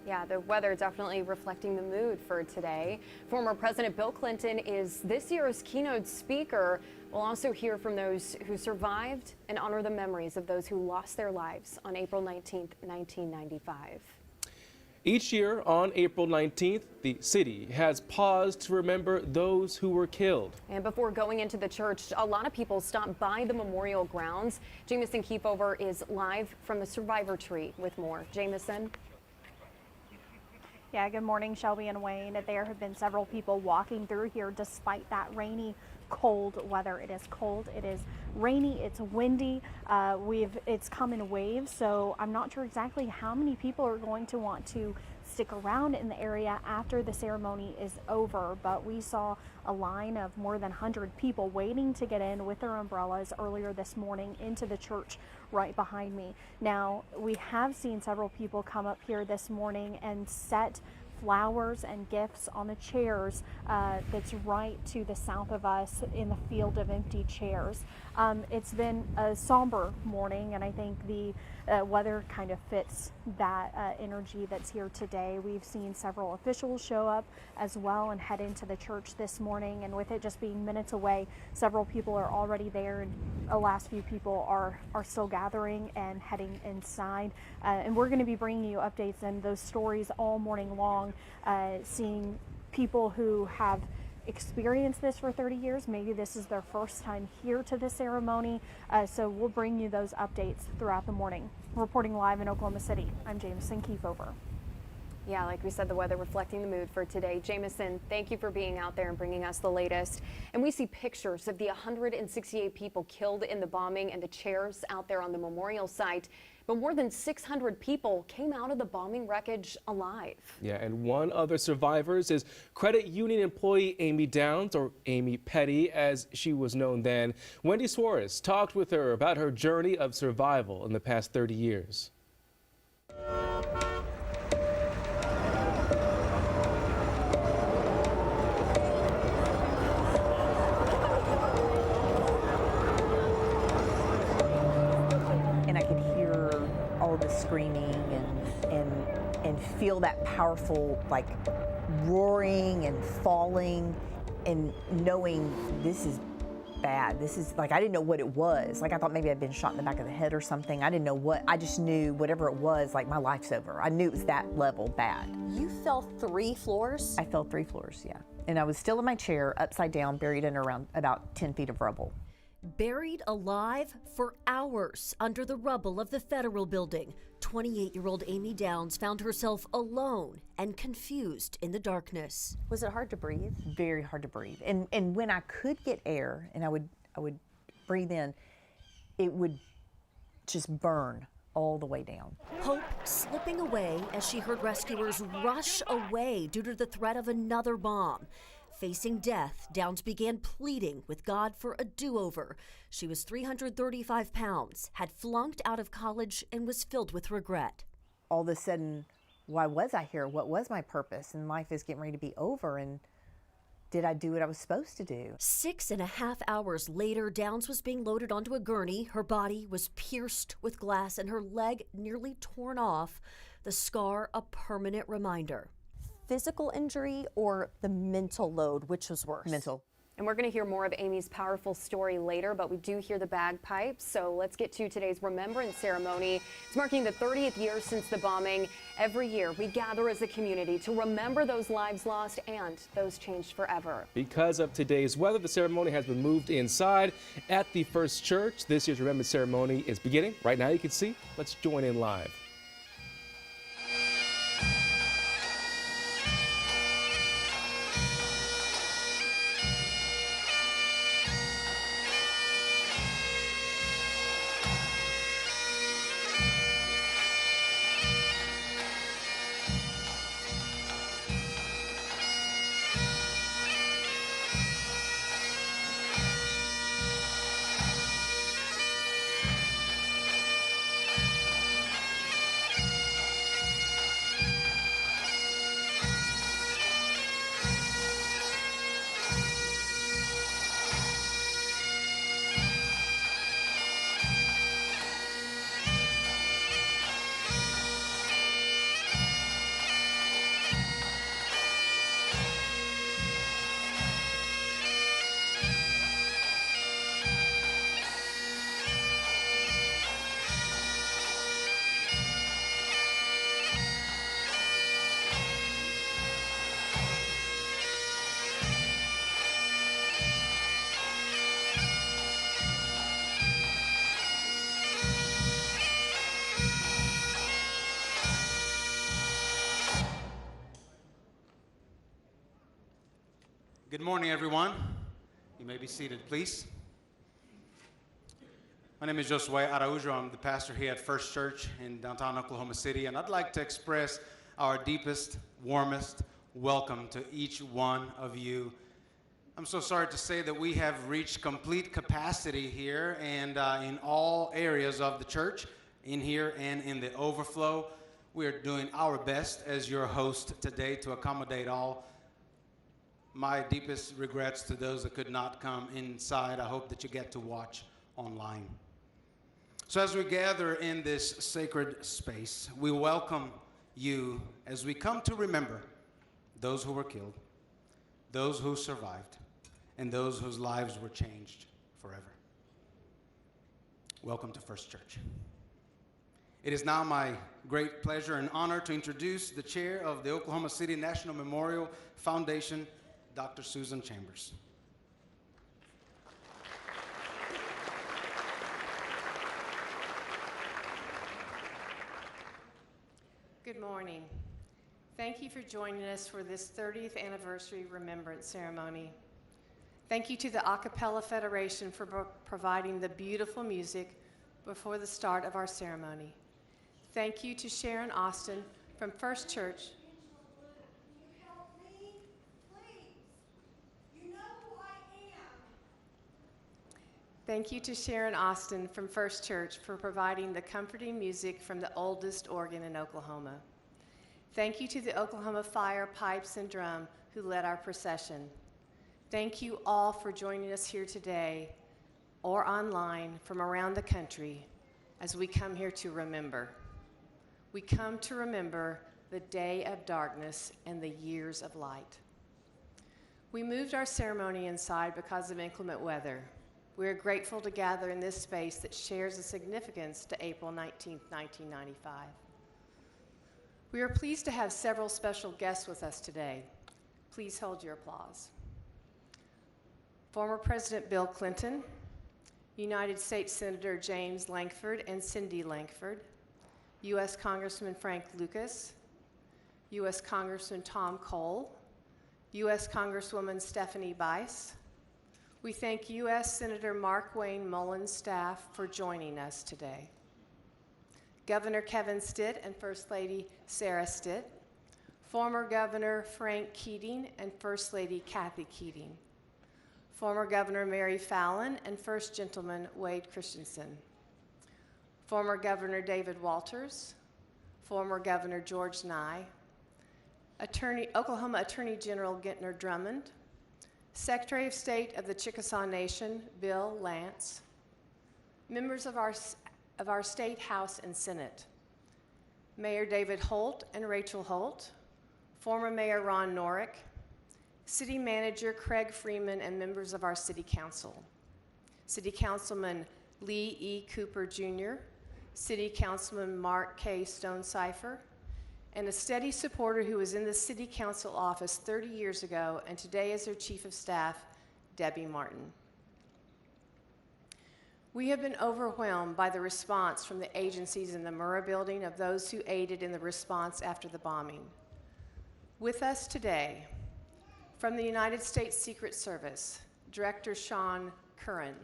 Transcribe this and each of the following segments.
Yeah, the weather definitely reflecting the mood for today. Former President Bill Clinton is this year's keynote speaker. We'll also hear from those who survived and honor the memories of those who lost their lives on April 19th, 1995. Each year on April 19th, the city has paused to remember those who were killed. And before going into the church, a lot of people stopped by the memorial grounds. Jamison Kiefover is live from the survivor tree with more. Jamison. Yeah, good morning, Shelby and Wayne. There have been several people walking through here despite that rainy, cold weather. It is cold, it is rainy, it's windy. It's come in waves, so I'm not sure exactly how many people are going to want to stick around in the area after the ceremony is over, but we saw a line of more than 100 people waiting to get in with their umbrellas earlier this morning into the church right behind me. Now, we have seen several people come up here this morning and set flowers and gifts on the chairs that's right to the south of us in the field of empty chairs. It's been a somber morning, and I think the weather kind of fits that energy that's here today. We've seen several officials show up as well and head into the church this morning, and with it just being minutes away, several people are already there, and the last few people are still gathering and heading inside. And we're going to be bringing you updates and those stories all morning long, seeing people who have experienced this for 30 years. Maybe this is their first time here to the ceremony. So we'll bring you those updates throughout the morning. Reporting live in Oklahoma City, I'm Jamison Kiefover. Yeah, like we said, the weather reflecting the mood for today. Jamison, thank you for being out there and bringing us the latest. And we see pictures of the 168 people killed in the bombing and the chairs out there on the memorial site. But more than 600 people came out of the bombing wreckage alive. Yeah, and one of the survivors is credit union employee Amy Downs, or Amy Petty as she was known then. Wendy Suarez talked with her about her journey of survival in the past 30 years. Screaming and feel that powerful, like, roaring and falling, and knowing this is bad. This is, like, I didn't know what it was. Like, I thought maybe I'd been shot in the back of the head or something. I didn't know what. I just knew whatever it was, like, my life's over. I knew it was that level bad. You fell 3 floors? I fell 3 floors, yeah. And I was still in my chair, upside down, buried in around about 10 feet of rubble. Buried alive for hours under the rubble of the federal building, 28-year-old Amy Downs found herself alone and confused in the darkness. Was it hard to breathe? Very hard to breathe. And when I could get air and I would breathe in, it would just burn all the way down. Hope slipping away as she heard rescuers rush away due to the threat of another bomb. Facing death, Downs began pleading with God for a do-over. She was 335 pounds, had flunked out of college, and was filled with regret. All of a sudden, why was I here? What was my purpose? And life is getting ready to be over, and did I do what I was supposed to do? 6.5 hours later, Downs was being loaded onto a gurney. Her body was pierced with glass and her leg nearly torn off, the scar a permanent reminder. Physical injury or the mental load, which was worse? Mental. And we're going to hear more of Amy's powerful story later, but we do hear the bagpipes. So let's get to today's Remembrance ceremony. It's marking the 30th year since the bombing. Every year, we gather as a community to remember those lives lost and those changed forever. Because of today's weather, the ceremony has been moved inside at the First Church. This year's Remembrance ceremony is beginning. Right now, you can see. Let's join in live. Good morning, everyone. You may be seated, please. My name is Josue Araujo. I'm the pastor here at First Church in downtown Oklahoma City, and I'd like to express our deepest, warmest welcome to each one of you. I'm so sorry to say that we have reached complete capacity here and in all areas of the church, in here and in the overflow. We are doing our best as your host today to accommodate all. My deepest regrets to those that could not come inside. I hope that you get to watch online. So as we gather in this sacred space, we welcome you as we come to remember those who were killed, those who survived, and those whose lives were changed forever. Welcome to First Church. It is now my great pleasure and honor to introduce the chair of the Oklahoma City National Memorial Foundation, Dr. Susan Chambers. Good morning. Thank you for joining us for this 30th anniversary Remembrance ceremony. Thank you to the A Cappella Federation for providing the beautiful music before the start of our ceremony. Thank you to Sharon Austin from First Church. Thank you to Sharon Austin from First Church for providing the comforting music from the oldest organ in Oklahoma. Thank you to the Oklahoma Fire, Pipes, and Drum who led our procession. Thank you all for joining us here today or online from around the country as we come here to remember. We come to remember the day of darkness and the years of light. We moved our ceremony inside because of inclement weather. We are grateful to gather in this space that shares a significance to April 19, 1995. We are pleased to have several special guests with us today. Please hold your applause. Former President Bill Clinton, United States Senator James Lankford and Cindy Lankford, U.S. Congressman Frank Lucas, U.S. Congressman Tom Cole, U.S. Congresswoman Stephanie Bice. We thank U.S. Senator Mark Wayne Mullen's staff for joining us today. Governor Kevin Stitt and First Lady Sarah Stitt, former Governor Frank Keating and First Lady Kathy Keating, former Governor Mary Fallon and First Gentleman Wade Christensen, former Governor David Walters, former Governor George Nye, Oklahoma Attorney General Gentner Drummond, Secretary of State of the Chickasaw Nation, Bill Lance, members of our State House and Senate, Mayor David Holt and Rachel Holt, former Mayor Ron Norick, City Manager Craig Freeman and members of our City Council, City Councilman Lee E. Cooper Jr., City Councilman Mark K. Stonecipher, and a steady supporter who was in the City Council office 30 years ago and today is their Chief of Staff, Debbie Martin. We have been overwhelmed by the response from the agencies in the Murrah building of those who aided in the response after the bombing. With us today, from the United States Secret Service, Director Sean Curran.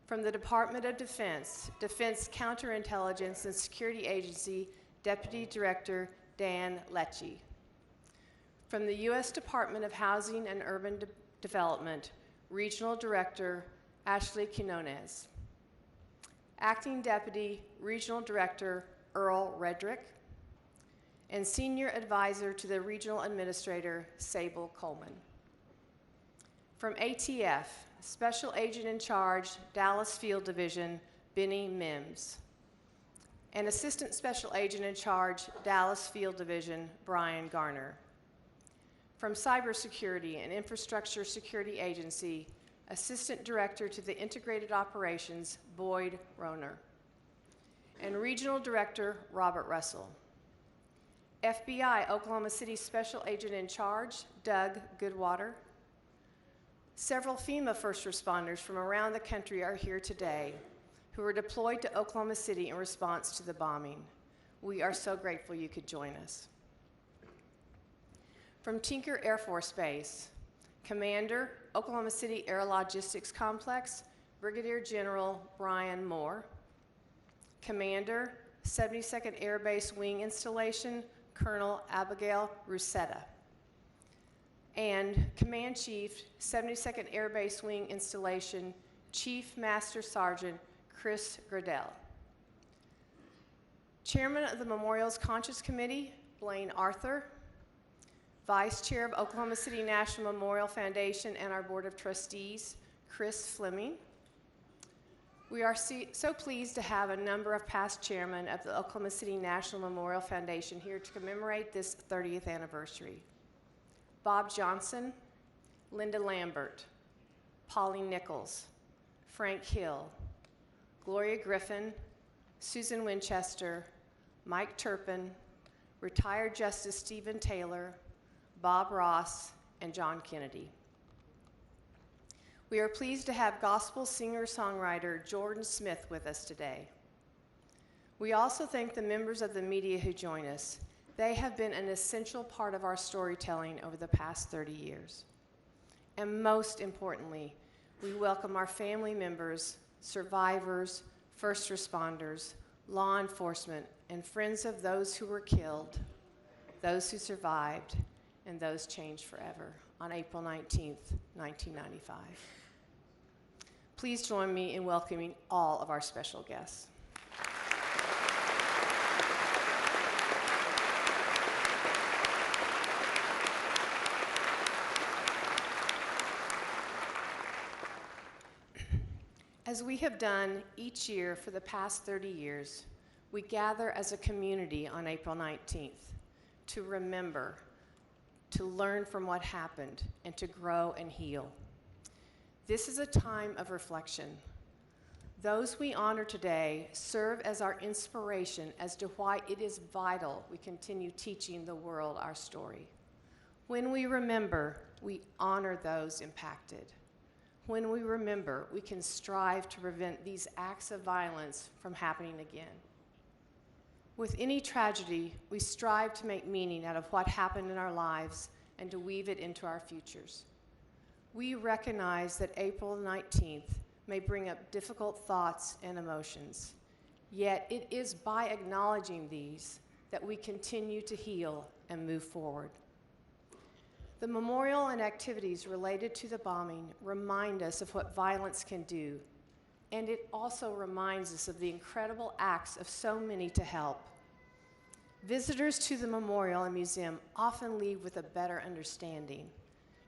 From the Department of Defense, Defense Counterintelligence and Security Agency, Deputy Director Dan Lecce. From the U.S. Department of Housing and Urban Development, Regional Director Ashley Quinones. Acting Deputy Regional Director Earl Redrick. And Senior Advisor to the Regional Administrator Sable Coleman. From ATF, Special Agent in Charge, Dallas Field Division, Benny Mims. And Assistant Special Agent in Charge, Dallas Field Division, Brian Garner. From Cybersecurity and Infrastructure Security Agency, Assistant Director to the Integrated Operations, Boyd Rohner. And Regional Director, Robert Russell. FBI Oklahoma City Special Agent in Charge, Doug Goodwater. Several FEMA first responders from around the country are here today who were deployed to Oklahoma City in response to the bombing. We are so grateful you could join us. From Tinker Air Force Base, Commander, Oklahoma City Air Logistics Complex, Brigadier General Brian Moore. Commander, 72nd Air Base Wing Installation, Colonel Abigail Rusetta. And Command Chief, 72nd Air Base Wing Installation, Chief Master Sergeant Chris Gradell. Chairman of the Memorials Conscience Committee, Blaine Arthur. Vice Chair of Oklahoma City National Memorial Foundation and our Board of Trustees, Chris Fleming. We are so pleased to have a number of past chairmen of the Oklahoma City National Memorial Foundation here to commemorate this 30th anniversary. Bob Johnson, Linda Lambert, Pauline Nichols, Frank Hill, Gloria Griffin, Susan Winchester, Mike Turpin, retired Justice Stephen Taylor, Bob Ross, and John Kennedy. We are pleased to have gospel singer-songwriter Jordan Smith with us today. We also thank the members of the media who join us. They have been an essential part of our storytelling over the past 30 years. And most importantly, we welcome our family members, survivors, first responders, law enforcement, and friends of those who were killed, those who survived, and those changed forever on April 19th, 1995. Please join me in welcoming all of our special guests. As we have done each year for the past 30 years, we gather as a community on April 19th to remember, to learn from what happened, and to grow and heal. This is a time of reflection. Those we honor today serve as our inspiration as to why it is vital we continue teaching the world our story. When we remember, we honor those impacted. When we remember, we can strive to prevent these acts of violence from happening again. With any tragedy, we strive to make meaning out of what happened in our lives and to weave it into our futures. We recognize that April 19th may bring up difficult thoughts and emotions, yet it is by acknowledging these that we continue to heal and move forward. The memorial and activities related to the bombing remind us of what violence can do, and it also reminds us of the incredible acts of so many to help. Visitors to the memorial and museum often leave with a better understanding.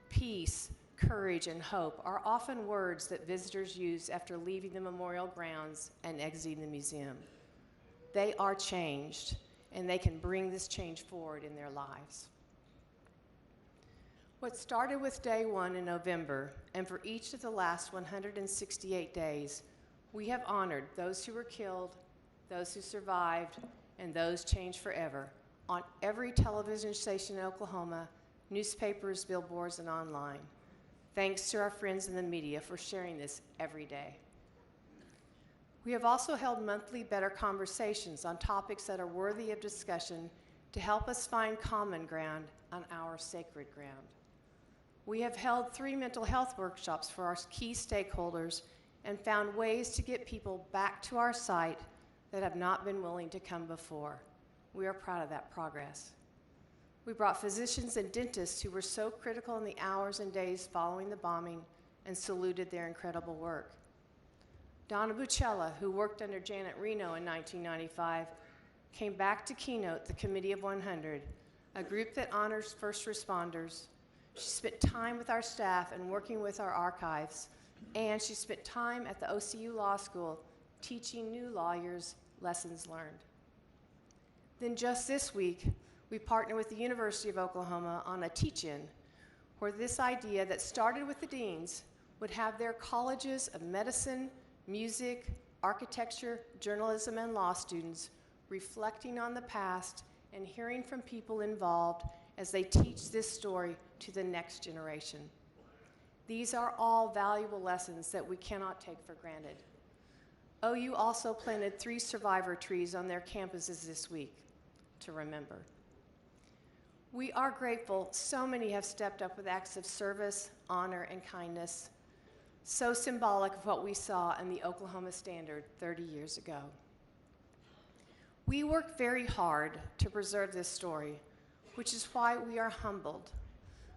Peace, courage, and hope are often words that visitors use after leaving the memorial grounds and exiting the museum. They are changed, and they can bring this change forward in their lives. What started with day one in November, and for each of the last 168 days, we have honored those who were killed, those who survived, and those changed forever on every television station in Oklahoma, newspapers, billboards, and online. Thanks to our friends in the media for sharing this every day. We have also held monthly Better Conversations on topics that are worthy of discussion to help us find common ground on our sacred ground. We have held 3 mental health workshops for our key stakeholders and found ways to get people back to our site that have not been willing to come before. We are proud of that progress. We brought physicians and dentists who were so critical in the hours and days following the bombing and saluted their incredible work. Donna Bucella, who worked under Janet Reno in 1995, came back to keynote the Committee of 100, a group that honors first responders. She spent time with our staff and working with our archives, and she spent time at the OCU Law School teaching new lawyers lessons learned. Then just this week, we partnered with the University of Oklahoma on a teach-in where this idea that started with the deans would have their colleges of medicine, music, architecture, journalism, and law students reflecting on the past and hearing from people involved as they teach this story to the next generation. These are all valuable lessons that we cannot take for granted. OU also planted 3 survivor trees on their campuses this week to remember. We are grateful so many have stepped up with acts of service, honor, and kindness, so symbolic of what we saw in the Oklahoma Standard 30 years ago. We worked very hard to preserve this story, which is why we are humbled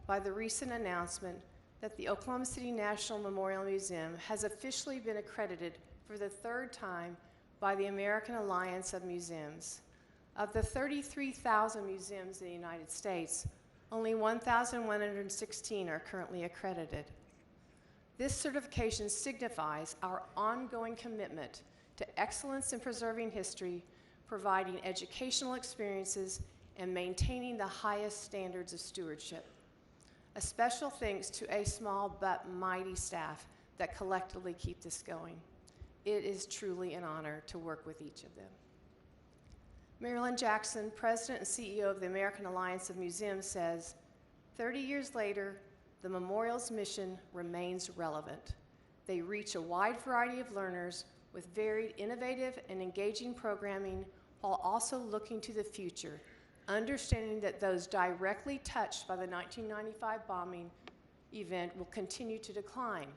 by the recent announcement that the Oklahoma City National Memorial Museum has officially been accredited for the third time by the American Alliance of Museums. Of the 33,000 museums in the United States, only 1,116 are currently accredited. This certification signifies our ongoing commitment to excellence in preserving history, providing educational experiences, and maintaining the highest standards of stewardship. A special thanks to a small but mighty staff that collectively keep this going. It is truly an honor to work with each of them. Marilyn Jackson, President and CEO of the American Alliance of Museums, says, 30 years later, the memorial's mission remains relevant. They reach a wide variety of learners with varied, innovative, and engaging programming, while also looking to the future, understanding that those directly touched by the 1995 bombing event will continue to decline.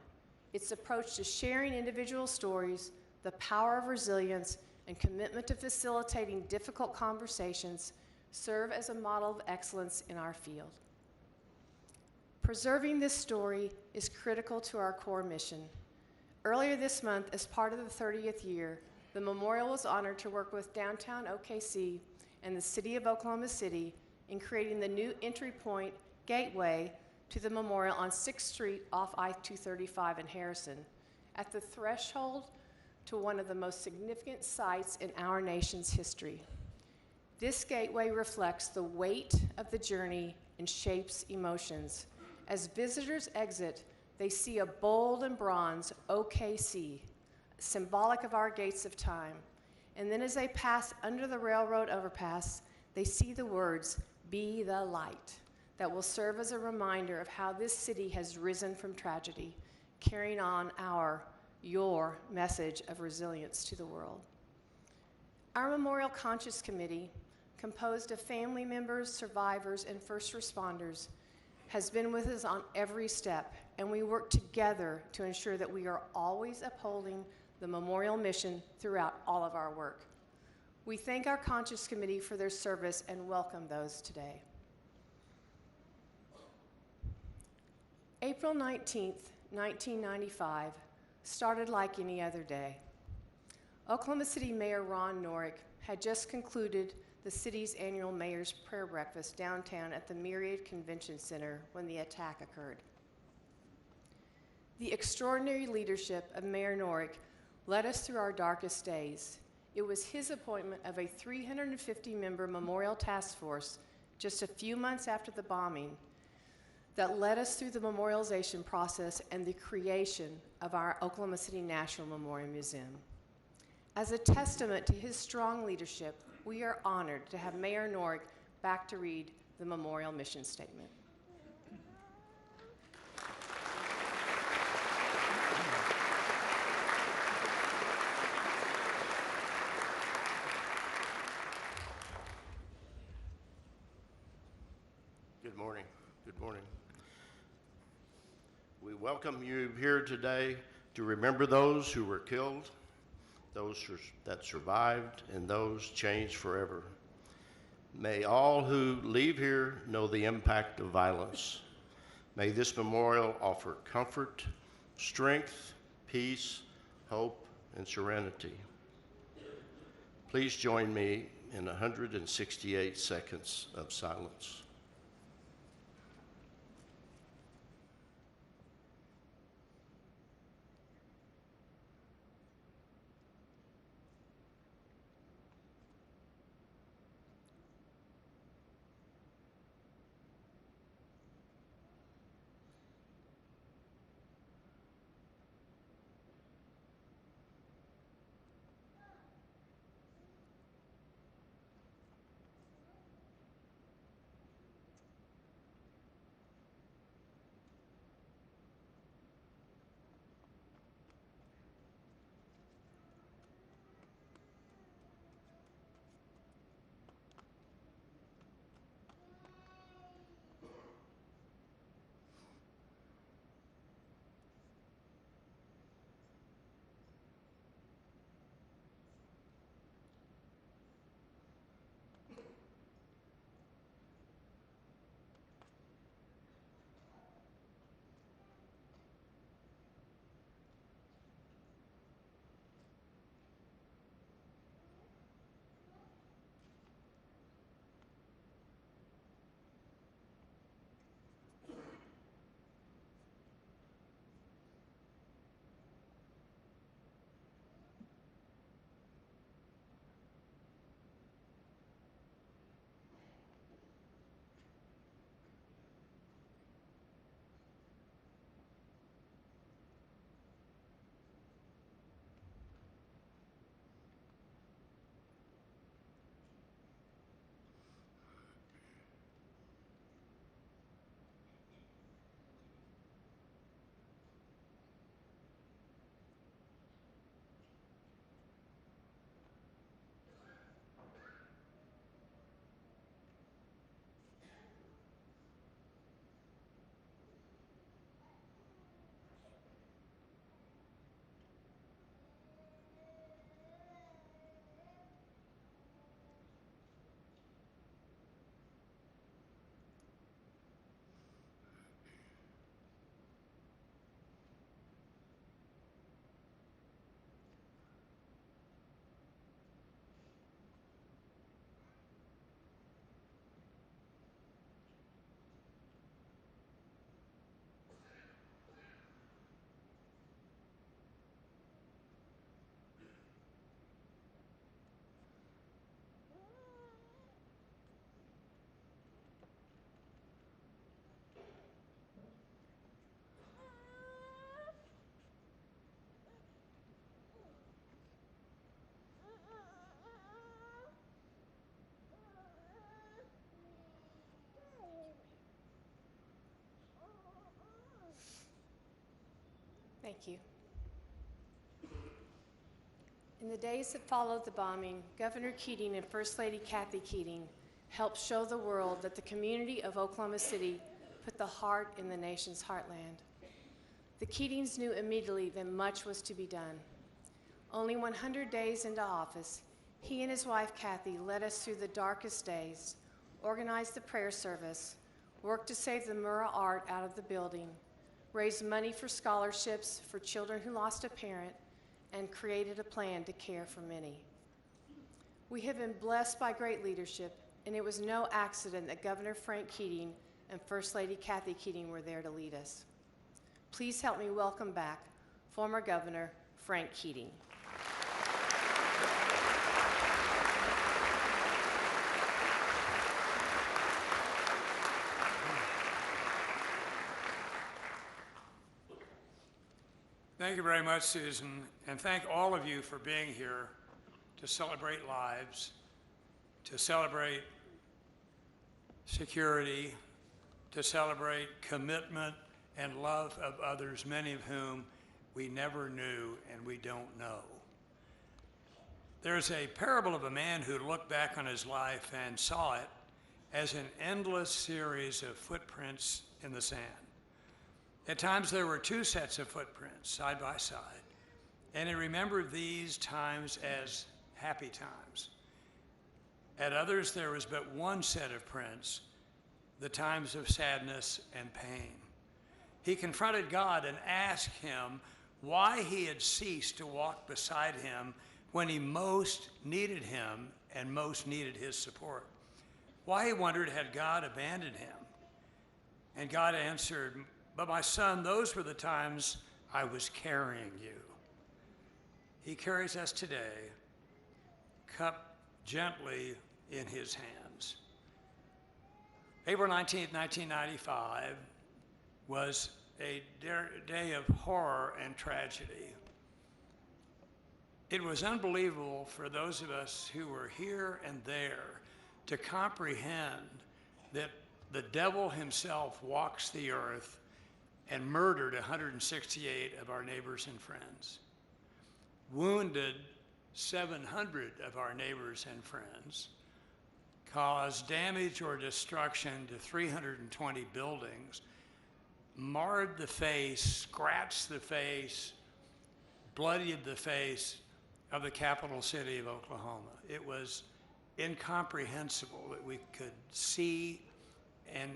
Its approach to sharing individual stories, the power of resilience, and commitment to facilitating difficult conversations serve as a model of excellence in our field. Preserving this story is critical to our core mission. Earlier this month, as part of the 30th year, the memorial was honored to work with downtown OKC and the city of Oklahoma City in creating the new entry point gateway to the memorial on 6th Street off I-235 in Harrison, at the threshold to one of the most significant sites in our nation's history. This gateway reflects the weight of the journey and shapes emotions. As visitors exit, they see a bold and bronze OKC, symbolic of our gates of time. And then as they pass under the railroad overpass, they see the words, "Be the light," that will serve as a reminder of how this city has risen from tragedy, carrying on your message of resilience to the world. Our Memorial Conscious Committee, composed of family members, survivors, and first responders, has been with us on every step, and we work together to ensure that we are always upholding the memorial mission throughout all of our work. We thank our Conscious Committee for their service and welcome those today. April 19th, 1995 started like any other day. Oklahoma City Mayor Ron Norick had just concluded the city's annual Mayor's Prayer Breakfast downtown at the Myriad Convention Center when the attack occurred. The extraordinary leadership of Mayor Norick led us through our darkest days. It was his appointment of a 350-member memorial task force just a few months after the bombing that led us through the memorialization process and the creation of our Oklahoma City National Memorial Museum. As a testament to his strong leadership, we are honored to have Mayor Norick back to read the memorial mission statement. Good morning. Good morning. We welcome you here today to remember those who were killed, those that survived, and those changed forever. May all who leave here know the impact of violence. May this memorial offer comfort, strength, peace, hope, and serenity. Please join me in 168 seconds of silence. Thank you. In the days that followed the bombing, Governor Keating and First Lady Kathy Keating helped show the world that the community of Oklahoma City put the heart in the nation's heartland. The Keatings knew immediately that much was to be done. Only 100 days into office, he and his wife Kathy led us through the darkest days, organized the prayer service, worked to save the Murrah art out of the building, raised money for scholarships for children who lost a parent, and created a plan to care for many. We have been blessed by great leadership, and it was no accident that Governor Frank Keating and First Lady Kathy Keating were there to lead us. Please help me welcome back former Governor Frank Keating. Thank you very much, Susan, and thank all of you for being here to celebrate lives, to celebrate security, to celebrate commitment and love of others, many of whom we never knew and we don't know. There's a parable of a man who looked back on his life and saw it as an endless series of footprints in the sand. At times there were two sets of footprints side by side, and he remembered these times as happy times. At others there was but one set of prints, the times of sadness and pain. He confronted God and asked him why he had ceased to walk beside him when he most needed him and most needed his support. Why, he wondered, had God abandoned him? And God answered, "But my son, those were the times I was carrying you." He carries us today, cup gently in his hands. April 19th, 1995 was a day of horror and tragedy. It was unbelievable for those of us who were here and there to comprehend that the devil himself walks the earth and murdered 168 of our neighbors and friends, wounded 700 of our neighbors and friends, caused damage or destruction to 320 buildings, marred the face, scratched the face, bloodied the face of the capital city of Oklahoma. It was incomprehensible that we could see and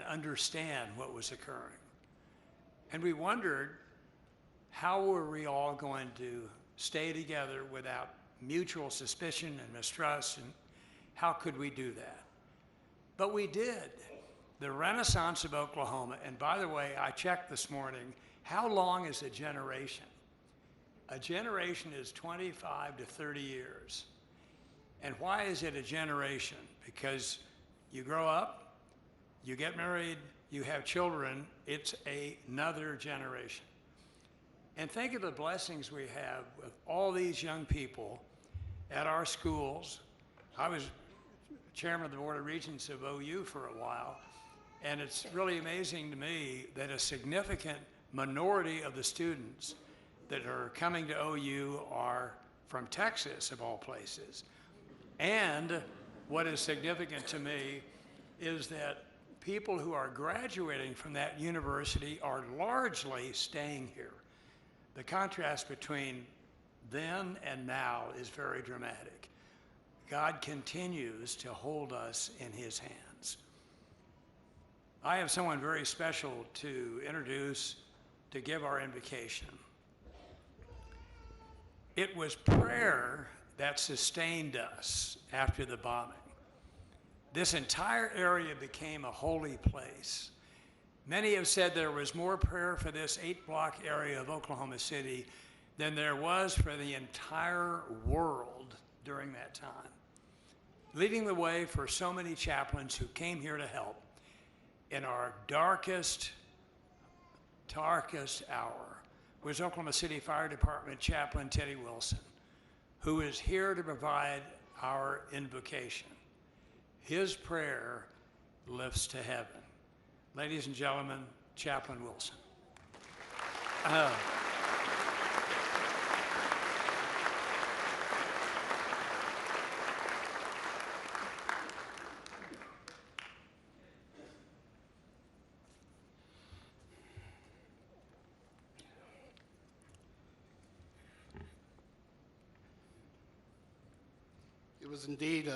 understand what was occurring. And we wondered, how were we all going to stay together without mutual suspicion and mistrust, and how could we do that? But we did. The Renaissance of Oklahoma, and by the way, I checked this morning, how long is a generation? A generation is 25 to 30 years. And why is it a generation? Because you grow up, you get married, you have children, it's another generation. And think of the blessings we have with all these young people at our schools. I was chairman of the Board of Regents of OU for a while, and it's really amazing to me that a significant minority of the students that are coming to OU are from Texas, of all places. And what is significant to me is that people who are graduating from that university are largely staying here. The contrast between then and now is very dramatic. God continues to hold us in his hands. I have someone very special to introduce to give our invocation. It was prayer that sustained us after the bombing. This entire area became a holy place. Many have said there was more prayer for this 8-block area of Oklahoma City than there was for the entire world during that time. Leading the way for so many chaplains who came here to help in our darkest hour was Oklahoma City Fire Department Chaplain Teddy Wilson, who is here to provide our invocation. His prayer lifts to heaven. Ladies and gentlemen, Chaplain Wilson. It was indeed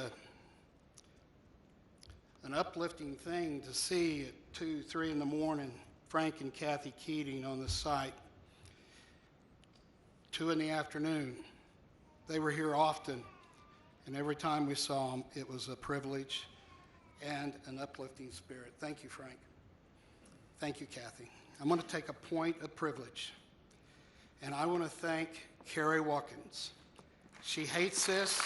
an uplifting thing to see at 2, 3 in the morning Frank and Kathy Keating on the site. 2 in the afternoon. They were here often, and every time we saw them, it was a privilege and an uplifting spirit. Thank you, Frank. Thank you, Kathy. I'm going to take a point of privilege, and I want to thank Carrie Watkins. She hates this.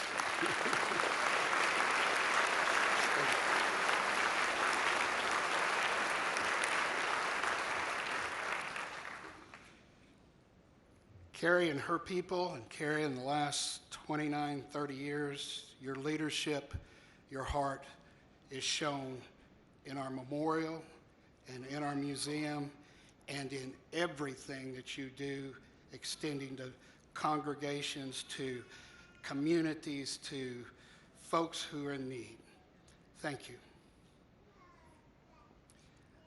Carrie and her people, and Carrie in the last 29, 30 years, your leadership, your heart is shown in our memorial and in our museum and in everything that you do, extending to congregations, to communities, to folks who are in need. Thank you.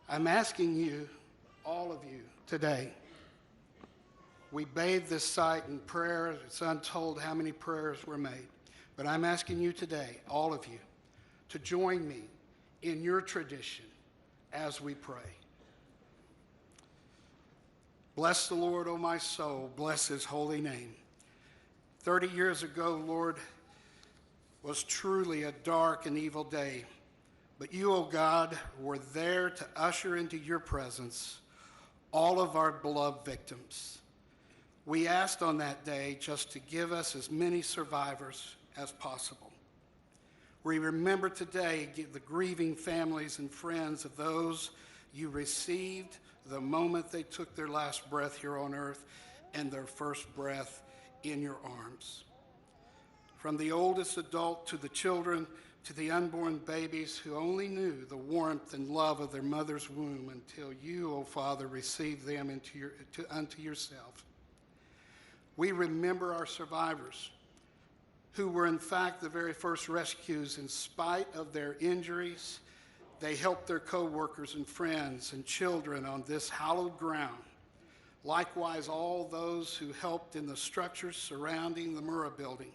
I'm asking you, all of you, today, we bathe this site in prayer. It's untold how many prayers were made. But I'm asking you today, all of you, to join me in your tradition as we pray. Bless the Lord, O my soul. Bless his holy name. 30 years ago, Lord, was truly a dark and evil day. But you, O God, were there to usher into your presence all of our beloved victims. We asked on that day just to give us as many survivors as possible. We remember today the grieving families and friends of those you received the moment they took their last breath here on earth and their first breath in your arms. From the oldest adult to the children to the unborn babies who only knew the warmth and love of their mother's womb until you, O Father, received them unto yourself. We remember our survivors who were in fact the very first rescues. In spite of their injuries, they helped their co-workers and friends and children on this hallowed ground. Likewise, all those who helped in the structures surrounding the Murrah Building,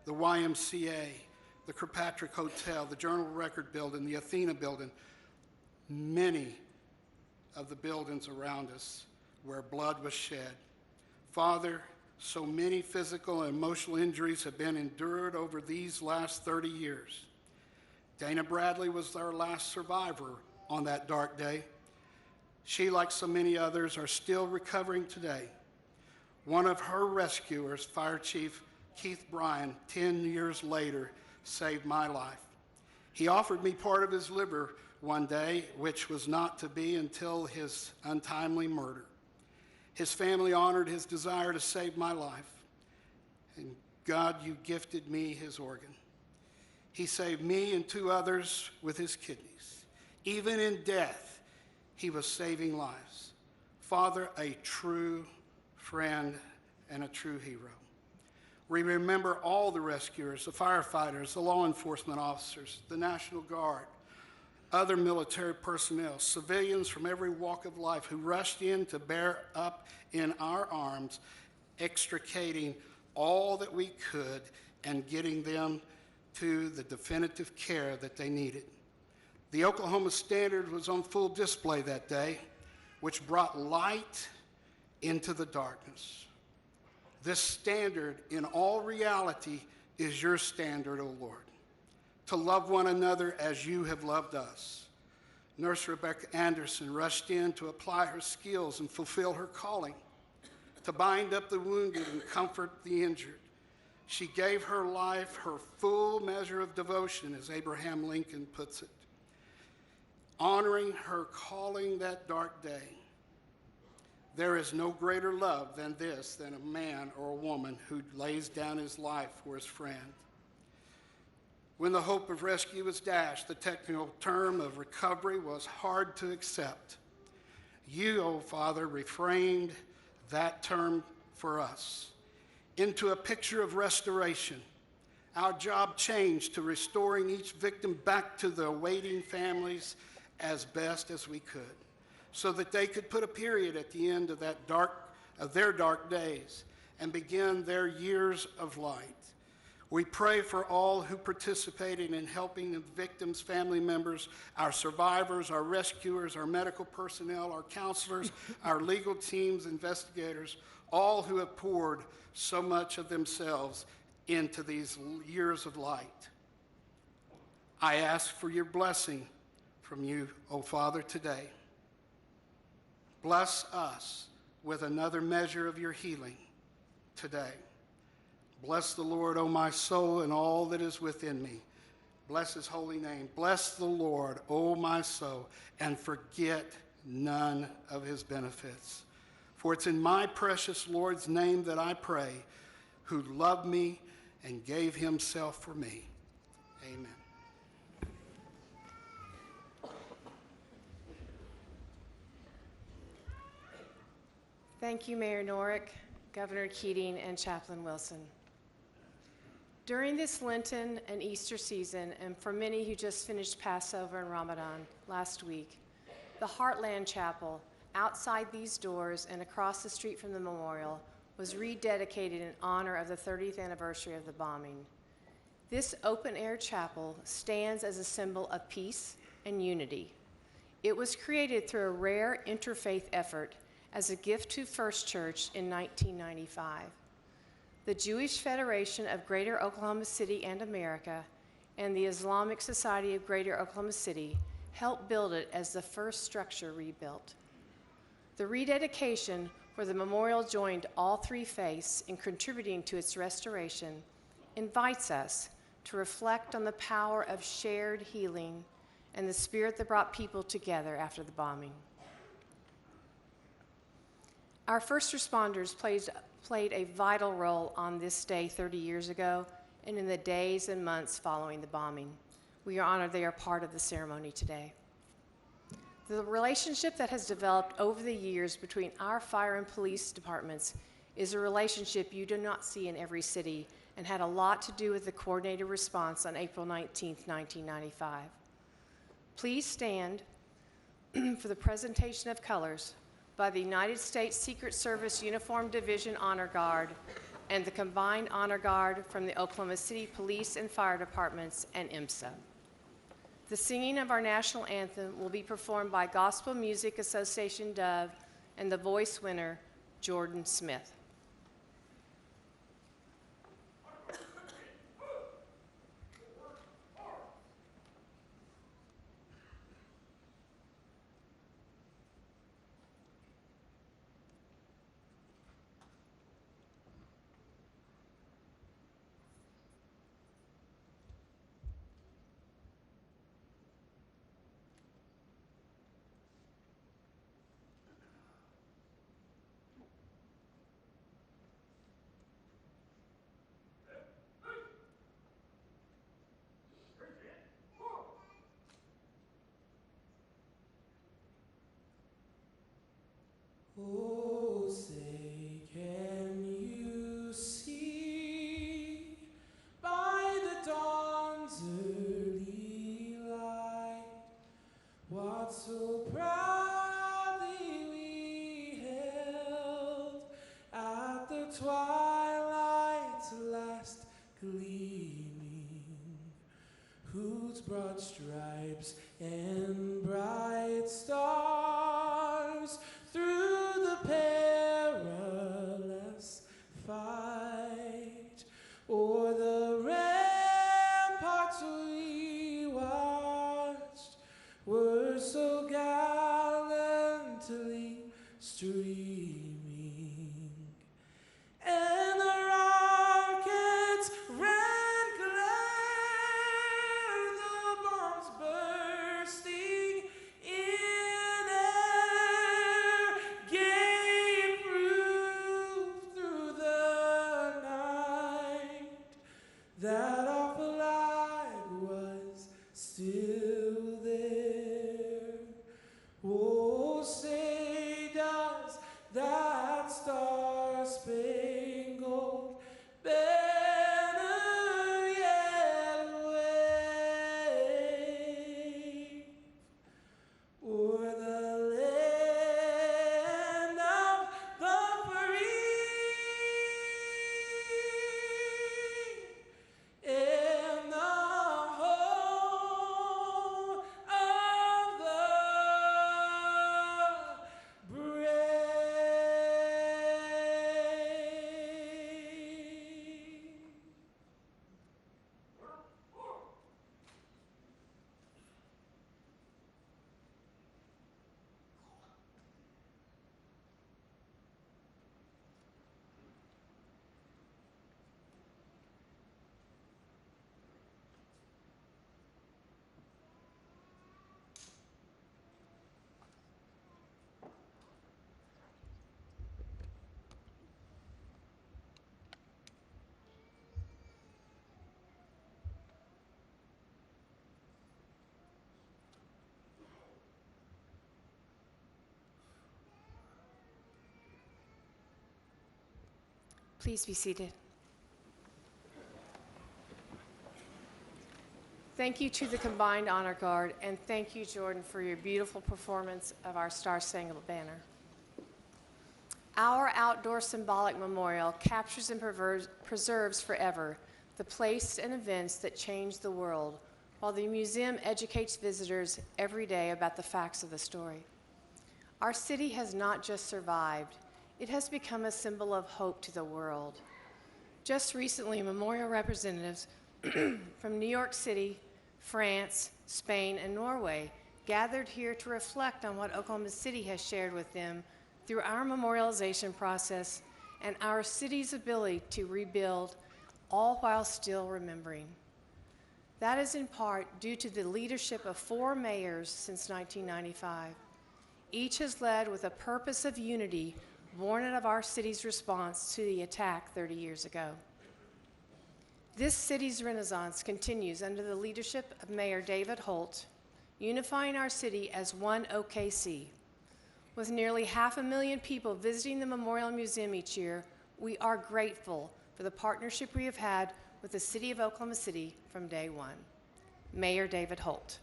the YMCA, the Kirkpatrick Hotel, the Journal Record Building, the Athena Building, many of the buildings around us where blood was shed. Father, so many physical and emotional injuries have been endured over these last 30 years. Dana Bradley was our last survivor on that dark day. She, like so many others, are still recovering today. One of her rescuers, Fire Chief Keith Bryan, 10 years later, saved my life. He offered me part of his liver one day, which was not to be until his untimely murder. His family honored his desire to save my life. And God, you gifted me his organ. He saved me and 2 others with his kidneys. Even in death, he was saving lives. Father, a true friend and a true hero. We remember all the rescuers, the firefighters, the law enforcement officers, the National Guard, other military personnel, civilians from every walk of life who rushed in to bear up in our arms, extricating all that we could and getting them to the definitive care that they needed. The Oklahoma Standard was on full display that day, which brought light into the darkness. This standard, in all reality, is your standard, O Lord, to love one another as you have loved us. Nurse Rebecca Anderson rushed in to apply her skills and fulfill her calling, to bind up the wounded and comfort the injured. She gave her life her full measure of devotion, as Abraham Lincoln puts it, honoring her calling that dark day. There is no greater love than this, than a man or a woman who lays down his life for his friend. When the hope of rescue was dashed, the technical term of recovery was hard to accept. You, O Father, refrained that term for us into a picture of restoration. Our job changed to restoring each victim back to their waiting families as best as we could, so that they could put a period at the end of their dark days and begin their years of light. We pray for all who participated in helping the victims' family members, our survivors, our rescuers, our medical personnel, our counselors, our legal teams, investigators, all who have poured so much of themselves into these years of light. I ask for your blessing from you, O Father, today. Bless us with another measure of your healing today. Bless the Lord, O my soul, and all that is within me. Bless his holy name. Bless the Lord, O my soul, and forget none of his benefits. For it's in my precious Lord's name that I pray, who loved me and gave himself for me. Amen. Thank you, Mayor Norick, Governor Keating, and Chaplain Wilson. During this Lenten and Easter season, and for many who just finished Passover and Ramadan last week, the Heartland Chapel outside these doors and across the street from the memorial was rededicated in honor of the 30th anniversary of the bombing. This open-air chapel stands as a symbol of peace and unity. It was created through a rare interfaith effort as a gift to First Church in 1995. The Jewish Federation of Greater Oklahoma City and America and the Islamic Society of Greater Oklahoma City helped build it as the first structure rebuilt. The rededication, where the memorial joined all three faiths in contributing to its restoration, invites us to reflect on the power of shared healing and the spirit that brought people together after the bombing. Our first responders played a vital role on this day 30 years ago and in the days and months following the bombing. We are honored they are part of the ceremony today. The relationship that has developed over the years between our fire and police departments is a relationship you do not see in every city and had a lot to do with the coordinated response on April 19, 1995. Please stand for the presentation of colors by the United States Secret Service Uniform Division Honor Guard and the Combined Honor Guard from the Oklahoma City Police and Fire Departments and IMSA. The singing of our national anthem will be performed by Gospel Music Association Dove and the voice winner, Jordan Smith. Oh, say, can you see by the dawn's early light what so proudly we held at the twilight's last gleaming, whose broad stripes and bright stars through the perilous fight o'er the ramparts we watched were so gallantly streaming, and the rocket's red glare, the bombs bursting in air, gave proof through the night that our flag was still there. Oh, say does Please be seated. Thank you to the combined honor guard, and thank you, Jordan, for your beautiful performance of our Star-Spangled Banner. Our outdoor symbolic memorial captures and preserves forever the place and events that changed the world, while the museum educates visitors every day about the facts of the story. Our city has not just survived, it has become a symbol of hope to the world. Just recently, memorial representatives from New York City, France, Spain, and Norway gathered here to reflect on what Oklahoma City has shared with them through our memorialization process and our city's ability to rebuild, all while still remembering. That is in part due to the leadership of 4 mayors since 1995. Each has led with a purpose of unity born out of our city's response to the attack 30 years ago. This city's renaissance continues under the leadership of Mayor David Holt, unifying our city as one OKC. With nearly 500,000 people visiting the Memorial Museum each year, we are grateful for the partnership we have had with the City of Oklahoma City from day one. Mayor David Holt.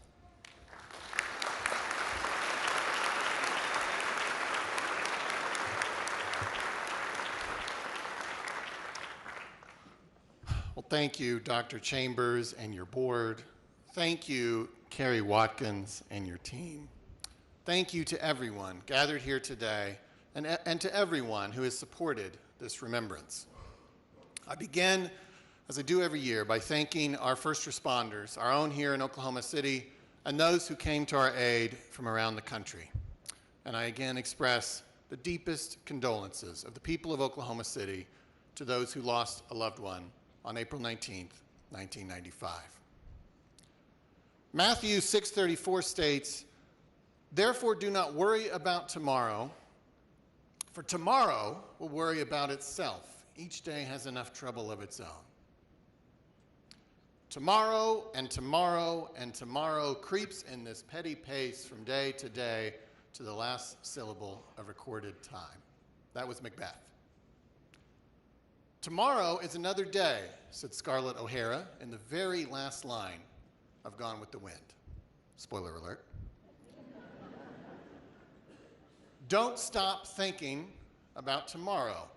Well, thank you, Dr. Chambers and your board. Thank you, Carrie Watkins and your team. Thank you to everyone gathered here today and to everyone who has supported this remembrance. I begin, as I do every year, by thanking our first responders, our own here in Oklahoma City, and those who came to our aid from around the country. And I again express the deepest condolences of the people of Oklahoma City to those who lost a loved one on April 19th, 1995. Matthew 6:34 states, "Therefore do not worry about tomorrow, for tomorrow will worry about itself. Each day has enough trouble of its own." Tomorrow and tomorrow and tomorrow creeps in this petty pace from day to day to the last syllable of recorded time. That was Macbeth. "Tomorrow is another day," said Scarlett O'Hara in the very last line of Gone with the Wind. Spoiler alert. "Don't stop thinking about tomorrow,"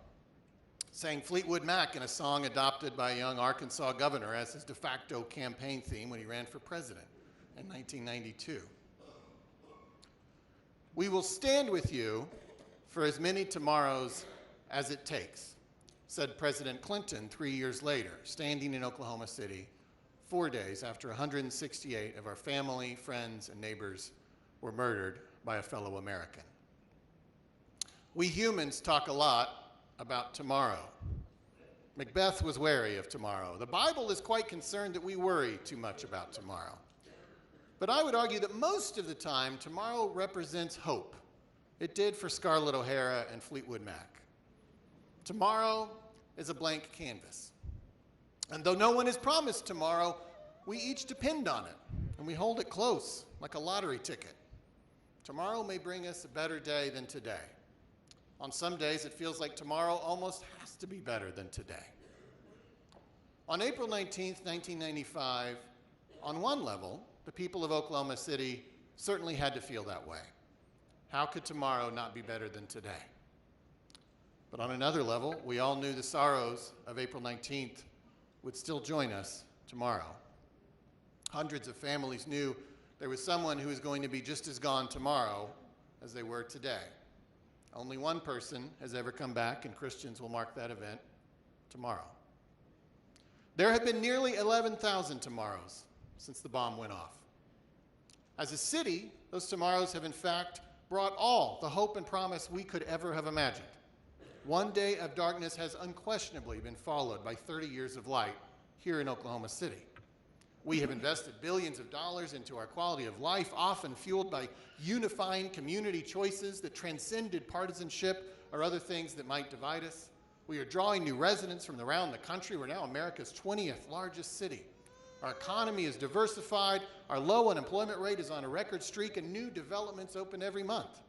sang Fleetwood Mac in a song adopted by a young Arkansas governor as his de facto campaign theme when he ran for president in 1992. "We will stand with you for as many tomorrows as it takes," said President Clinton 3 years later, standing in Oklahoma City 4 days after 168 of our family, friends, and neighbors were murdered by a fellow American. We humans talk a lot about tomorrow. Macbeth was wary of tomorrow. The Bible is quite concerned that we worry too much about tomorrow. But I would argue that most of the time, tomorrow represents hope. It did for Scarlett O'Hara and Fleetwood Mac. Tomorrow is a blank canvas. And though no one is promised tomorrow, we each depend on it, and we hold it close like a lottery ticket. Tomorrow may bring us a better day than today. On some days, it feels like tomorrow almost has to be better than today. On April 19th, 1995, on one level, the people of Oklahoma City certainly had to feel that way. How could tomorrow not be better than today? But on another level, we all knew the sorrows of April 19th would still join us tomorrow. Hundreds of families knew there was someone who was going to be just as gone tomorrow as they were today. Only one person has ever come back, and Christians will mark that event tomorrow. There have been nearly 11,000 tomorrows since the bomb went off. As a city, those tomorrows have in fact brought all the hope and promise we could ever have imagined. One day of darkness has unquestionably been followed by 30 years of light here in Oklahoma City. We have invested billions of dollars into our quality of life, often fueled by unifying community choices that transcended partisanship or other things that might divide us. We are drawing new residents from around the country. We're now America's 20th largest city. Our economy is diversified, our low unemployment rate is on a record streak, and new developments open every month.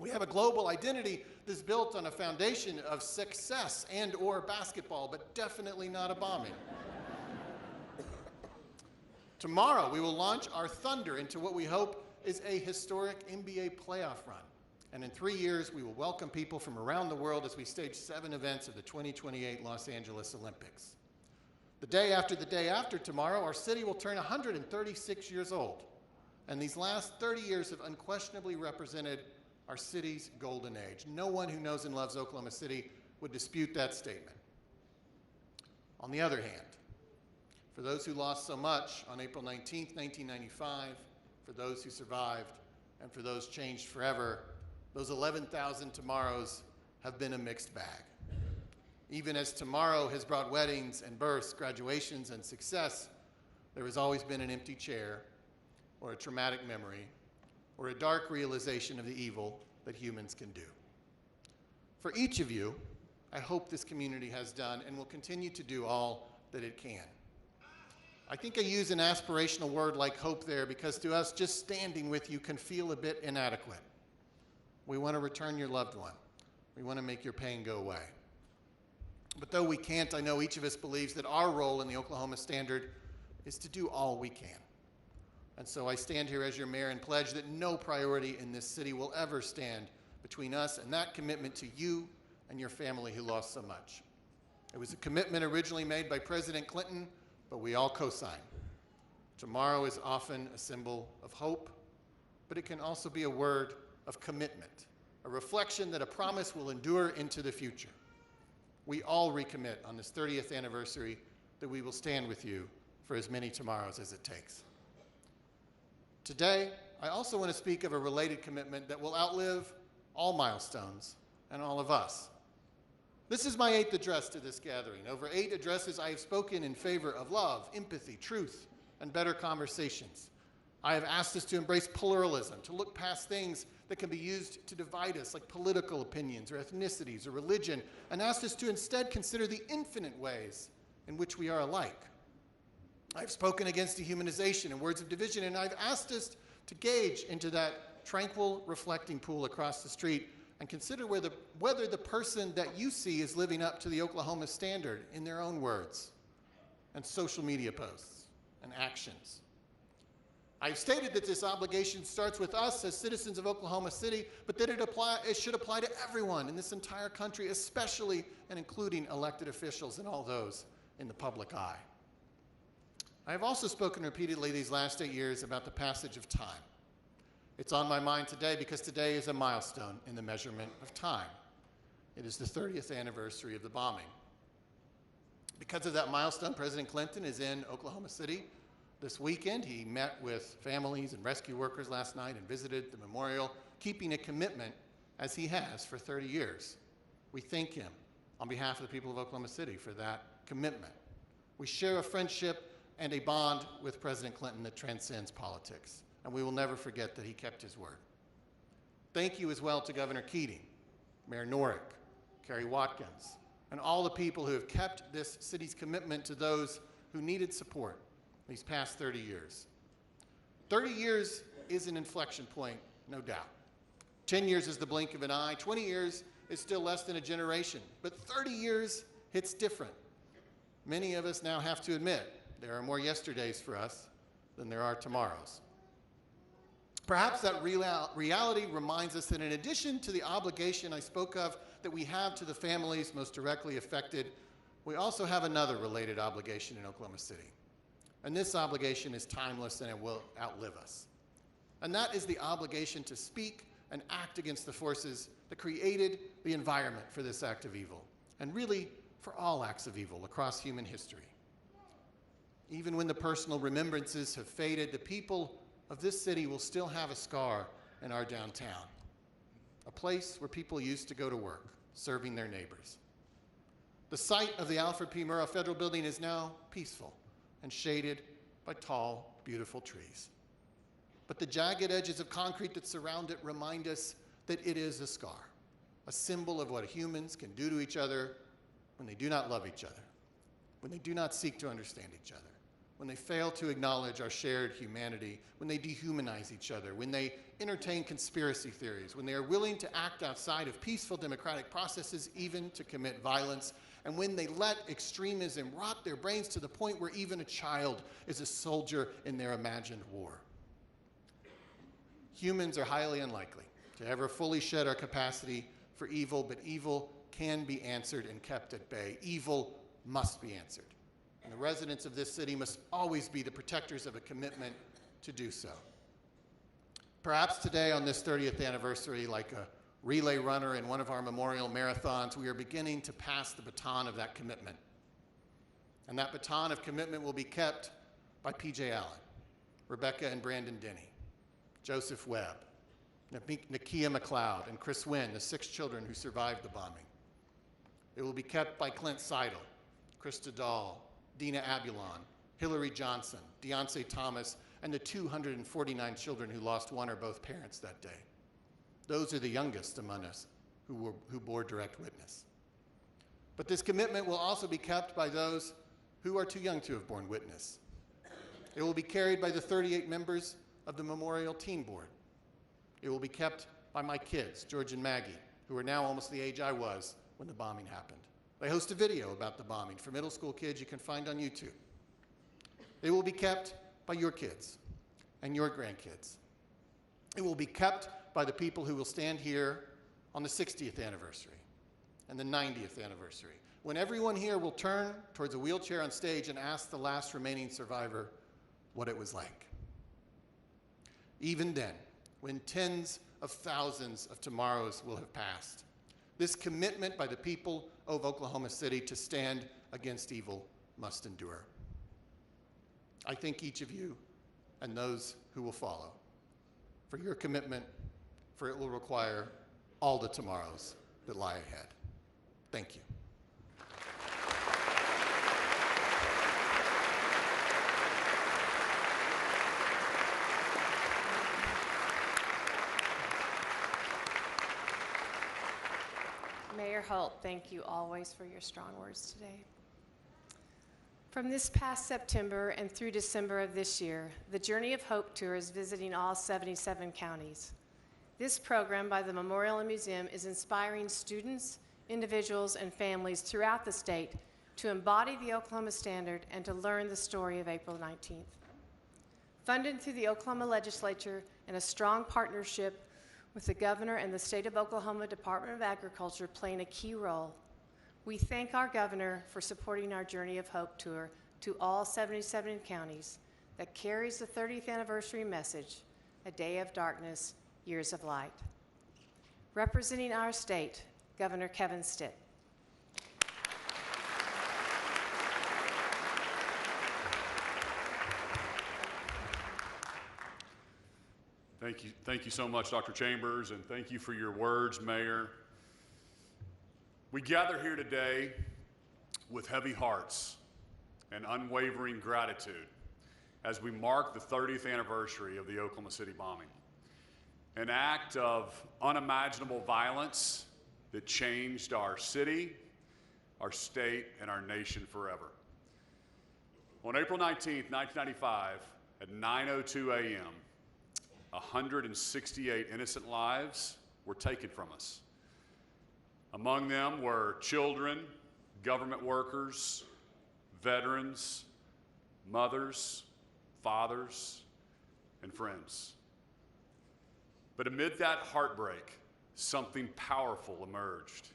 We have a global identity that's built on a foundation of success and or basketball, but definitely not a bombing. Tomorrow, we will launch our thunder into what we hope is a historic NBA playoff run. And in 3 years, we will welcome people from around the world as we stage 7 events of the 2028 Los Angeles Olympics. The day after tomorrow, our city will turn 136 years old. And these last 30 years have unquestionably represented our city's golden age. No one who knows and loves Oklahoma City would dispute that statement. On the other hand, for those who lost so much on April 19th, 1995, for those who survived, and for those changed forever, those 11,000 tomorrows have been a mixed bag. Even as tomorrow has brought weddings and births, graduations and success, there has always been an empty chair, or a traumatic memory, or a dark realization of the evil that humans can do. For each of you, I hope this community has done and will continue to do all that it can. I think I use an aspirational word like hope there because to us, just standing with you can feel a bit inadequate. We want to return your loved one. We want to make your pain go away. But though we can't, I know each of us believes that our role in the Oklahoma Standard is to do all we can. And so I stand here as your mayor and pledge that no priority in this city will ever stand between us and that commitment to you and your family who lost so much. It was a commitment originally made by President Clinton, but we all co-sign. Tomorrow is often a symbol of hope, but it can also be a word of commitment, a reflection that a promise will endure into the future. We all recommit on this 30th anniversary that we will stand with you for as many tomorrows as it takes. Today, I also want to speak of a related commitment that will outlive all milestones and all of us. This is my 8th address to this gathering. Over 8 addresses, I have spoken in favor of love, empathy, truth, and better conversations. I have asked us to embrace pluralism, to look past things that can be used to divide us, like political opinions or ethnicities or religion, and asked us to instead consider the infinite ways in which we are alike. I've spoken against dehumanization and words of division, and I've asked us to gauge into that tranquil, reflecting pool across the street and consider whether the person that you see is living up to the Oklahoma Standard in their own words and social media posts and actions. I've stated that this obligation starts with us as citizens of Oklahoma City, but that it should apply to everyone in this entire country, especially and including elected officials and all those in the public eye. I have also spoken repeatedly these last 8 years about the passage of time. It's on my mind today because today is a milestone in the measurement of time. It is the 30th anniversary of the bombing. Because of that milestone, President Clinton is in Oklahoma City this weekend. He met with families and rescue workers last night and visited the memorial, keeping a commitment as he has for 30 years. We thank him on behalf of the people of Oklahoma City for that commitment. We share a friendship and a bond with President Clinton that transcends politics, and we will never forget that he kept his word. Thank you as well to Governor Keating, Mayor Norick, Kerry Watkins, and all the people who have kept this city's commitment to those who needed support these past 30 years. 30 years is an inflection point, no doubt. 10 years is the blink of an eye. 20 years is still less than a generation, but 30 years hits different. Many of us now have to admit there are more yesterdays for us than there are tomorrows. Perhaps that reality reminds us that in addition to the obligation I spoke of that we have to the families most directly affected, we also have another related obligation in Oklahoma City. And this obligation is timeless and it will outlive us. And that is the obligation to speak and act against the forces that created the environment for this act of evil, and really for all acts of evil across human history. Even when the personal remembrances have faded, the people of this city will still have a scar in our downtown, a place where people used to go to work, serving their neighbors. The site of the Alfred P. Murrah Federal Building is now peaceful and shaded by tall, beautiful trees. But the jagged edges of concrete that surround it remind us that it is a scar, a symbol of what humans can do to each other when they do not love each other, when they do not seek to understand each other, when they fail to acknowledge our shared humanity, when they dehumanize each other, when they entertain conspiracy theories, when they are willing to act outside of peaceful democratic processes, even to commit violence, and when they let extremism rot their brains to the point where even a child is a soldier in their imagined war. Humans are highly unlikely to ever fully shed our capacity for evil, but evil can be answered and kept at bay. Evil must be answered. And the residents of this city must always be the protectors of a commitment to do so. Perhaps today on this 30th anniversary, like a relay runner in one of our memorial marathons, we are beginning to pass the baton of that commitment. And that baton of commitment will be kept by P.J. Allen, Rebecca and Brandon Denny, Joseph Webb, Nakia McLeod, and Chris Wynn, the 6 children who survived the bombing. It will be kept by Clint Seidel, Krista Dahl, Dina Abulon, Hillary Johnson, Deontay Thomas, and the 249 children who lost one or both parents that day. Those are the youngest among us who bore direct witness. But this commitment will also be kept by those who are too young to have borne witness. It will be carried by the 38 members of the Memorial Teen Board. It will be kept by my kids, George and Maggie, who are now almost the age I was when the bombing happened. They host a video about the bombing for middle school kids you can find on YouTube. It will be kept by your kids and your grandkids. It will be kept by the people who will stand here on the 60th anniversary and the 90th anniversary, when everyone here will turn towards a wheelchair on stage and ask the last remaining survivor what it was like. Even then, when tens of thousands of tomorrows will have passed, this commitment by the people of Oklahoma City to stand against evil must endure. I thank each of you and those who will follow for your commitment, for it will require all the tomorrows that lie ahead. Thank you. Mayor Holt, thank you always for your strong words today. From this past September and through December of this year, the Journey of Hope Tour is visiting all 77 counties. This program by the Memorial and Museum is inspiring students, individuals, and families throughout the state to embody the Oklahoma Standard and to learn the story of April 19th. Funded through the Oklahoma Legislature and a strong partnership with the Governor and the State of Oklahoma Department of Agriculture playing a key role, we thank our Governor for supporting our Journey of Hope Tour to all 77 counties that carries the 30th anniversary message, a day of darkness, years of light. Representing our state, Governor Kevin Stitt. Thank you so much, Dr. Chambers, and thank you for your words, Mayor. We gather here today with heavy hearts and unwavering gratitude as we mark the 30th anniversary of the Oklahoma City bombing, an act of unimaginable violence that changed our city, our state, and our nation forever. On April 19th, 1995, at 9:02 a.m., 168 innocent lives were taken from us. Among them were children, government workers, veterans, mothers, fathers, and friends. But amid that heartbreak, something powerful emerged.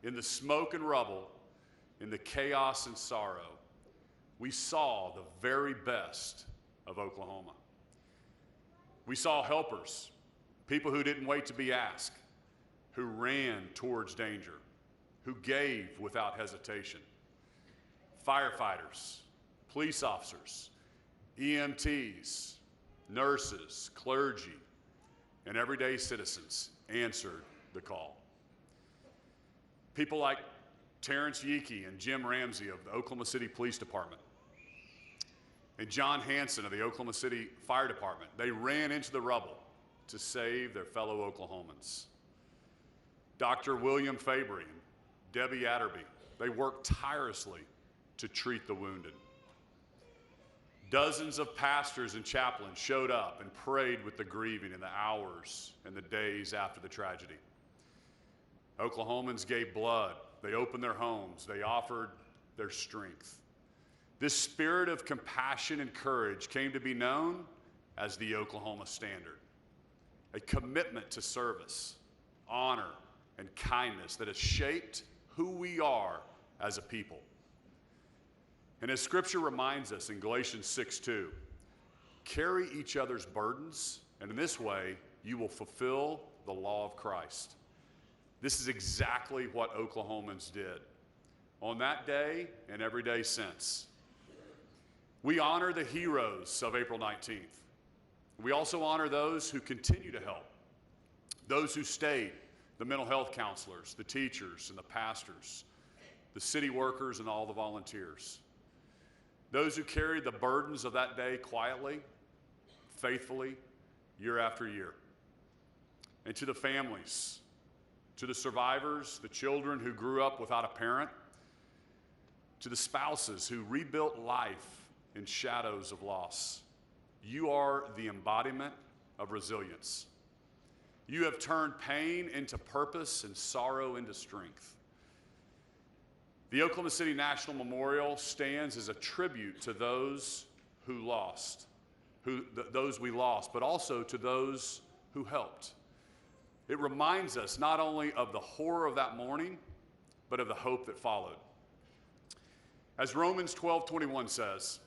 In the smoke and rubble, in the chaos and sorrow, we saw the very best of Oklahoma. We saw helpers, people who didn't wait to be asked, who ran towards danger, who gave without hesitation. Firefighters, police officers, EMTs, nurses, clergy, and everyday citizens answered the call. People like Terrence Yeeke and Jim Ramsey of the Oklahoma City Police Department, and John Hanson of the Oklahoma City Fire Department, they ran into the rubble to save their fellow Oklahomans. Dr. William Fabry and Debbie Atterby, they worked tirelessly to treat the wounded. Dozens of pastors and chaplains showed up and prayed with the grieving in the hours and the days after the tragedy. Oklahomans gave blood. They opened their homes. They offered their strength. This spirit of compassion and courage came to be known as the Oklahoma Standard, a commitment to service, honor, and kindness that has shaped who we are as a people. And as Scripture reminds us in Galatians 6:2, carry each other's burdens, and in this way, you will fulfill the law of Christ. This is exactly what Oklahomans did on that day and every day since. We honor the heroes of April 19th. We also honor those who continue to help, those who stayed, the mental health counselors, the teachers and the pastors, the city workers and all the volunteers, those who carried the burdens of that day quietly, faithfully, year after year. And to the families, to the survivors, the children who grew up without a parent, to the spouses who rebuilt life in shadows of loss, you are the embodiment of resilience. You have turned pain into purpose and sorrow into strength. The Oklahoma City National Memorial stands as a tribute to those who lost, those we lost, but also to those who helped. It reminds us not only of the horror of that morning, but of the hope that followed. As Romans 12:21 says,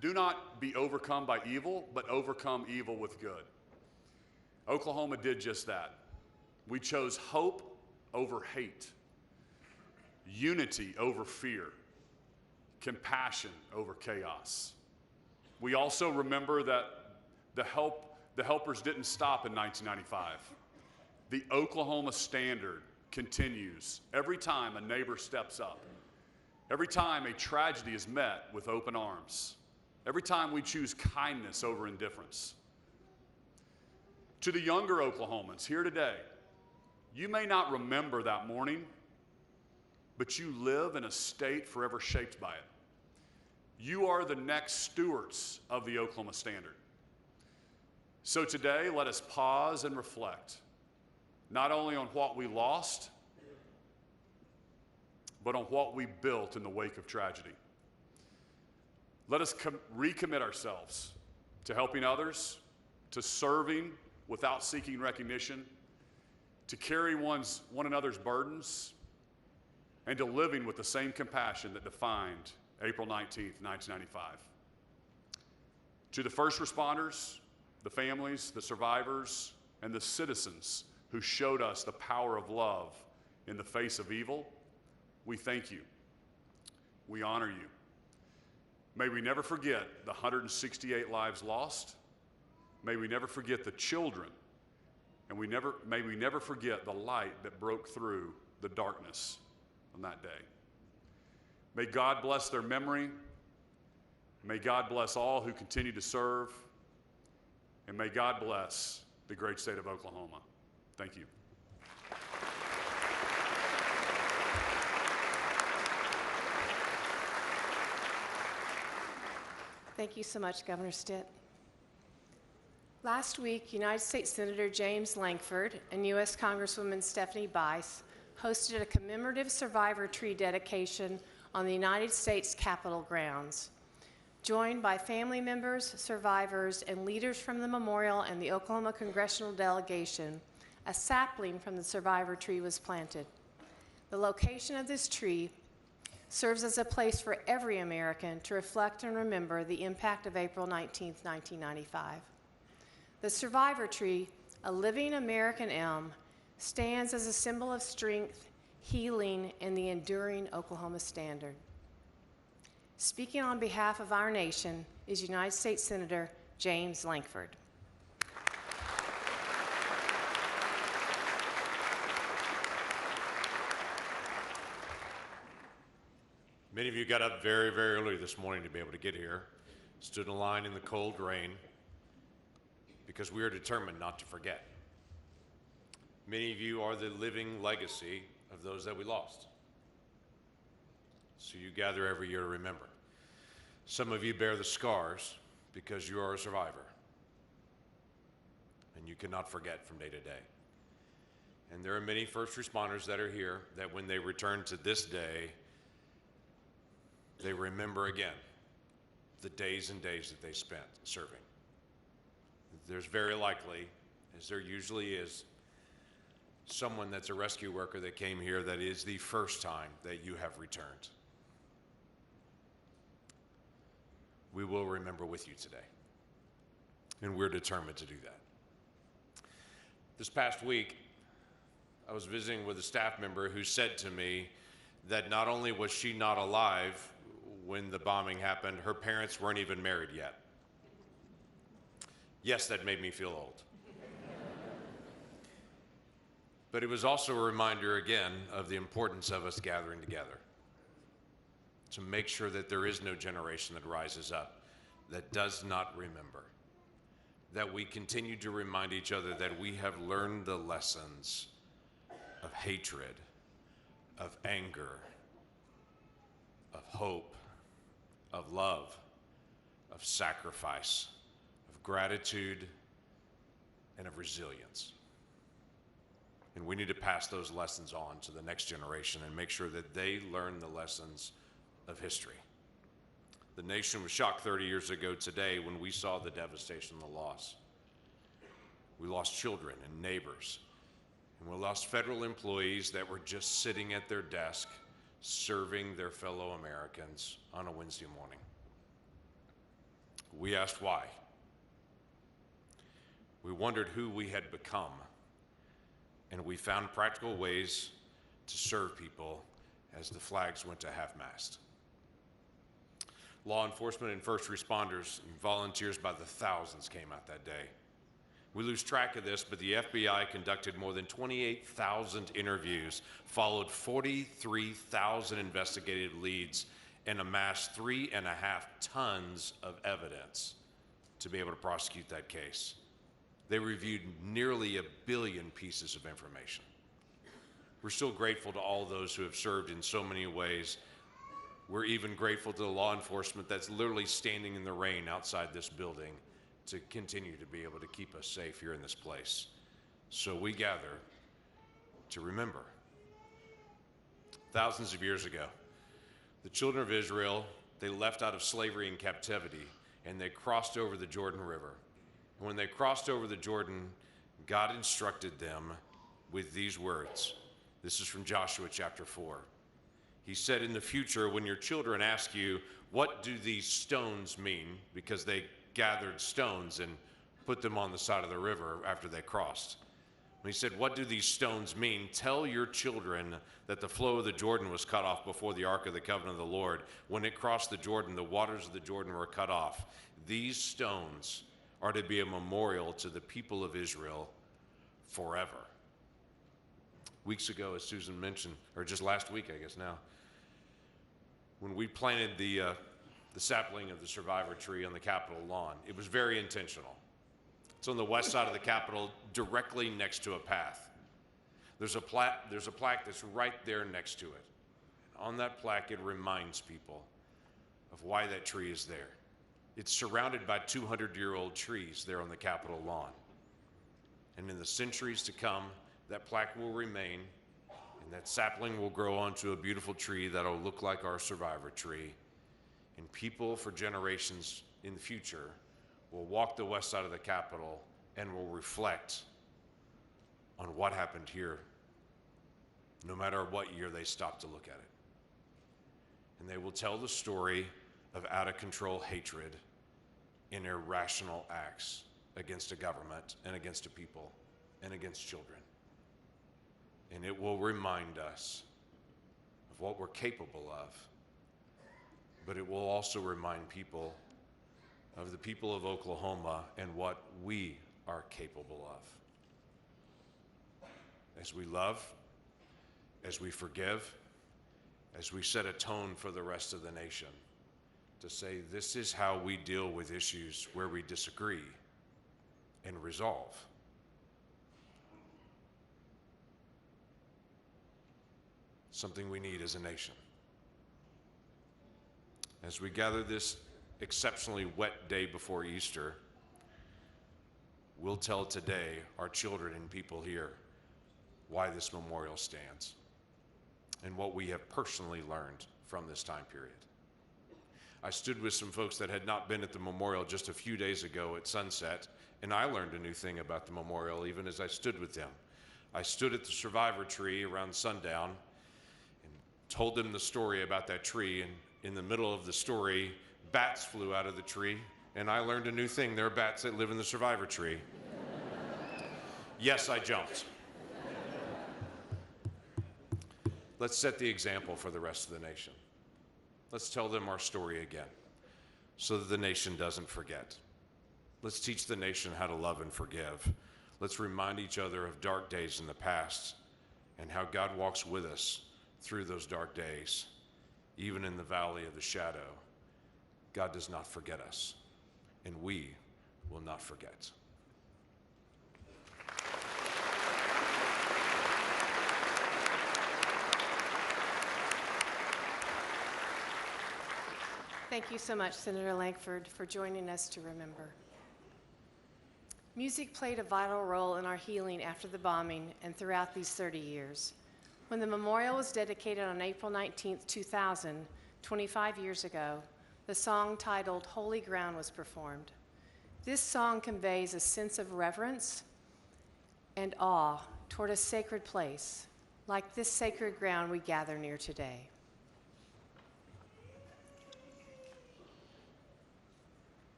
do not be overcome by evil, but overcome evil with good. Oklahoma did just that. We chose hope over hate, unity over fear, compassion over chaos. We also remember that the helpers didn't stop in 1995. The Oklahoma Standard continues every time a neighbor steps up, every time a tragedy is met with open arms, every time we choose kindness over indifference. To the younger Oklahomans here today, you may not remember that morning, but you live in a state forever shaped by it. You are the next stewards of the Oklahoma Standard. So today, let us pause and reflect, not only on what we lost, but on what we built in the wake of tragedy. Let us recommit ourselves to helping others, to serving without seeking recognition, to carry one another's burdens, and to living with the same compassion that defined April 19th, 1995. To the first responders, the families, the survivors, and the citizens who showed us the power of love in the face of evil, we thank you. We honor you. May we never forget the 168 lives lost. May we never forget the children. And may we never forget the light that broke through the darkness on that day. May God bless their memory. May God bless all who continue to serve. And may God bless the great state of Oklahoma. Thank you. Thank you so much, Governor Stitt. Last week, United States Senator James Lankford and U.S. Congresswoman Stephanie Bice hosted a commemorative survivor tree dedication on the United States Capitol grounds. Joined by family members, survivors, and leaders from the memorial and the Oklahoma congressional delegation, a sapling from the survivor tree was planted. The location of this tree serves as a place for every American to reflect and remember the impact of April 19, 1995. The survivor tree, a living American elm, stands as a symbol of strength, healing, and the enduring Oklahoma Standard. Speaking on behalf of our nation is United States Senator James Lankford. Many of you got up very, very early this morning to be able to get here, stood in line in the cold rain, because we are determined not to forget. Many of you are the living legacy of those that we lost. So you gather every year to remember. Some of you bear the scars because you are a survivor. And you cannot forget from day to day. And there are many first responders that are here that when they return to this day, they remember again the days and days that they spent serving. There's very likely, as there usually is, someone that's a rescue worker that came here that is the first time that you have returned. We will remember with you today, and we're determined to do that. This past week, I was visiting with a staff member who said to me that not only was she not alive when the bombing happened, her parents weren't even married yet. Yes, that made me feel old. But it was also a reminder again of the importance of us gathering together to make sure that there is no generation that rises up that does not remember, that we continue to remind each other that we have learned the lessons of hatred, of anger, of hope, of love, of sacrifice, of gratitude, and of resilience. And we need to pass those lessons on to the next generation and make sure that they learn the lessons of history. The nation was shocked 30 years ago today when we saw the devastation and the loss. We lost children and neighbors, and we lost federal employees that were just sitting at their desk serving their fellow Americans on a Wednesday morning. We asked why. We wondered who we had become, and we found practical ways to serve people as the flags went to half-mast. Law enforcement and first responders and volunteers by the thousands came out that day. We lose track of this, but the FBI conducted more than 28,000 interviews, followed 43,000 investigative leads, and amassed 3.5 tons of evidence to be able to prosecute that case. They reviewed nearly 1 billion pieces of information. We're still grateful to all those who have served in so many ways. We're even grateful to the law enforcement that's literally standing in the rain outside this building to continue to be able to keep us safe here in this place. So we gather to remember. Thousands of years ago, the children of Israel, they left out of slavery and captivity, and they crossed over the Jordan River. And when they crossed over the Jordan, God instructed them with these words. This is from Joshua chapter 4. He said, in the future, when your children ask you, what do these stones mean? Because they gathered stones and put them on the side of the river after they crossed. When he said, what do these stones mean? Tell your children that the flow of the Jordan was cut off before the Ark of the Covenant of the Lord. When it crossed the Jordan, the waters of the Jordan were cut off. These stones are to be a memorial to the people of Israel forever. Weeks ago, as Susan mentioned, or just last week, I guess now, when we planted the sapling of the survivor tree on the Capitol lawn, it was very intentional. It's on the west side of the Capitol, directly next to a path. There's a plaque that's right there next to it. On that plaque, it reminds people of why that tree is there. It's surrounded by 200-year-old trees there on the Capitol lawn. And in the centuries to come, that plaque will remain, and that sapling will grow onto a beautiful tree that'll look like our survivor tree. And people for generations in the future will walk the west side of the Capitol and will reflect on what happened here, no matter what year they stop to look at it. And they will tell the story of out-of-control hatred and irrational acts against a government and against a people and against children. And it will remind us of what we're capable of, but it will also remind people of the people of Oklahoma and what we are capable of. As we love, as we forgive, as we set a tone for the rest of the nation, to say this is how we deal with issues where we disagree and resolve. Something we need as a nation. As we gather this exceptionally wet day before Easter, we'll tell today our children and people here why this memorial stands and what we have personally learned from this time period. I stood with some folks that had not been at the memorial just a few days ago at sunset, and I learned a new thing about the memorial even as I stood with them. I stood at the survivor tree around sundown and told them the story about that tree, and in the middle of the story, bats flew out of the tree, and I learned a new thing. There are bats that live in the survivor tree. Yes, I jumped. Let's set the example for the rest of the nation. Let's tell them our story again so that the nation doesn't forget. Let's teach the nation how to love and forgive. Let's remind each other of dark days in the past and how God walks with us through those dark days. Even in the valley of the shadow, God does not forget us, and we will not forget. Thank you so much, Senator Lankford, for joining us to remember. Music played a vital role in our healing after the bombing and throughout these 30 years. When the memorial was dedicated on April 19, 2000, 25 years ago, the song titled Holy Ground was performed. This song conveys a sense of reverence and awe toward a sacred place, like this sacred ground we gather near today.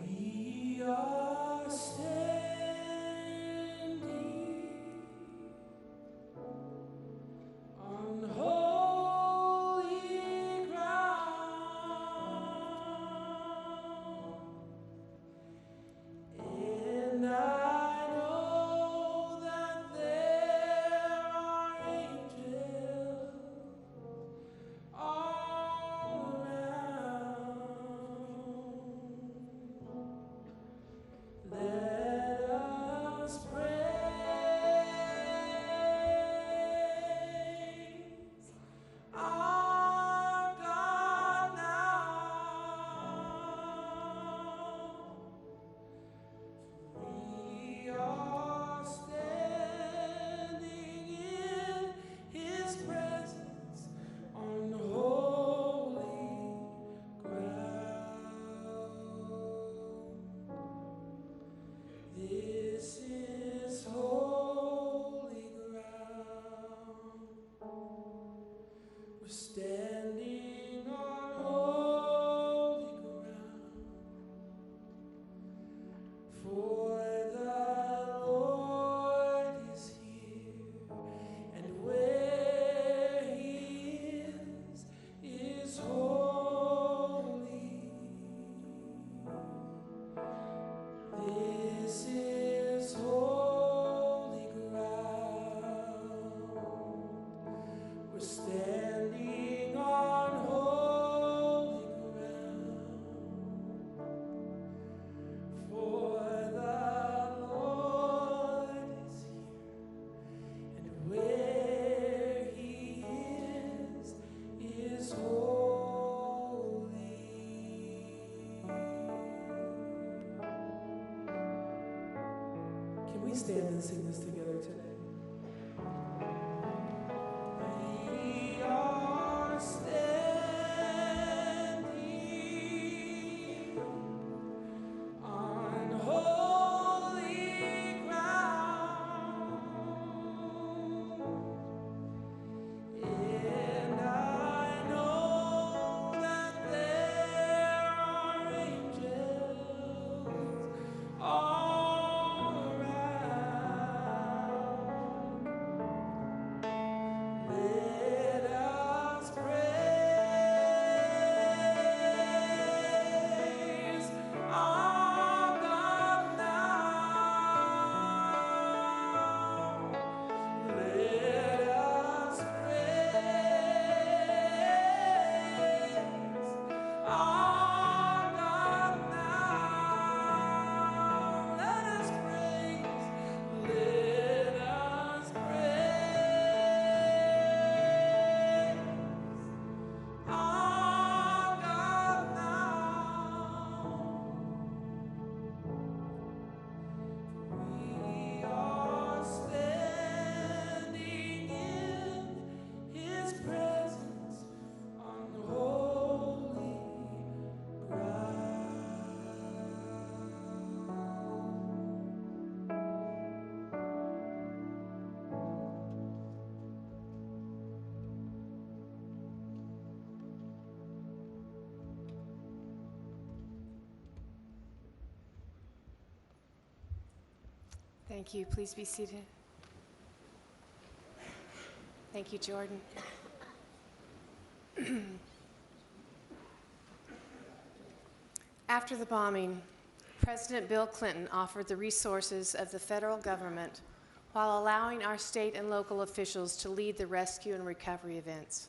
We are standing on holy ground, and I know that there are angels all around. Let us praise our God now. We are standing in His presence on holy ground. This is holy ground. We're standing on holy ground. For the Lord is here, and where He is holy. This is holy ground. We're standing on holy ground. For the Lord is here, and where He is holy. Can we stand and sing this together today? We are standing on holy ground, and I know that there are angels all around. Thank you. Please be seated. Thank you, Jordan. After the bombing, President Bill Clinton offered the resources of the federal government while allowing our state and local officials to lead the rescue and recovery events.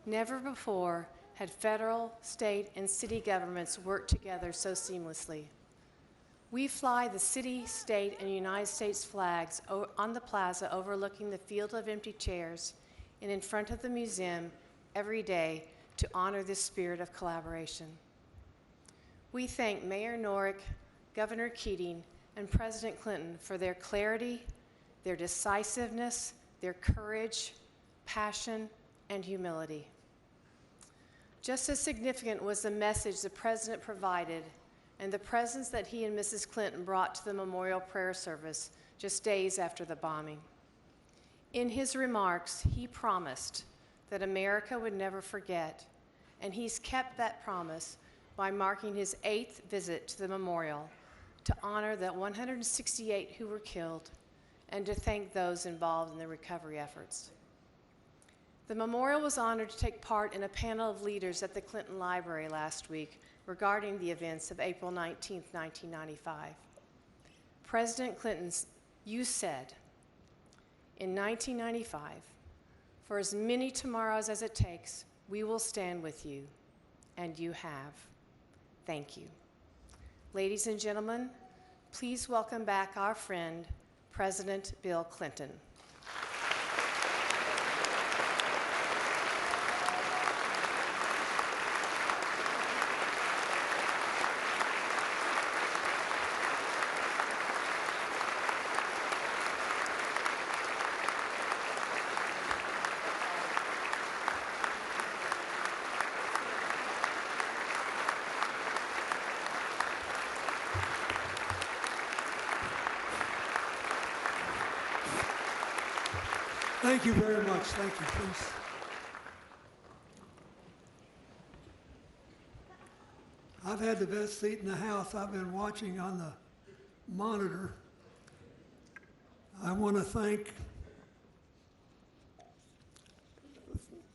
Never before had federal, state, and city governments worked together so seamlessly. We fly the city, state, and United States flags on the plaza overlooking the field of empty chairs and in front of the museum every day to honor this spirit of collaboration. We thank Mayor Norick, Governor Keating, and President Clinton for their clarity, their decisiveness, their courage, passion, and humility. Just as significant was the message the President provided and the presence that he and Mrs. Clinton brought to the memorial prayer service just days after the bombing. In his remarks, he promised that America would never forget, and he's kept that promise by marking his 8th visit to the memorial to honor the 168 who were killed and to thank those involved in the recovery efforts. The memorial was honored to take part in a panel of leaders at the Clinton Library last week regarding the events of April 19, 1995. President Clinton, you said, in 1995, for as many tomorrows as it takes, we will stand with you, and you have. Thank you. Ladies and gentlemen, please welcome back our friend, President Bill Clinton. Thank you very much. Thank you, please. I've had the best seat in the house. I've been watching on the monitor. I want to thank,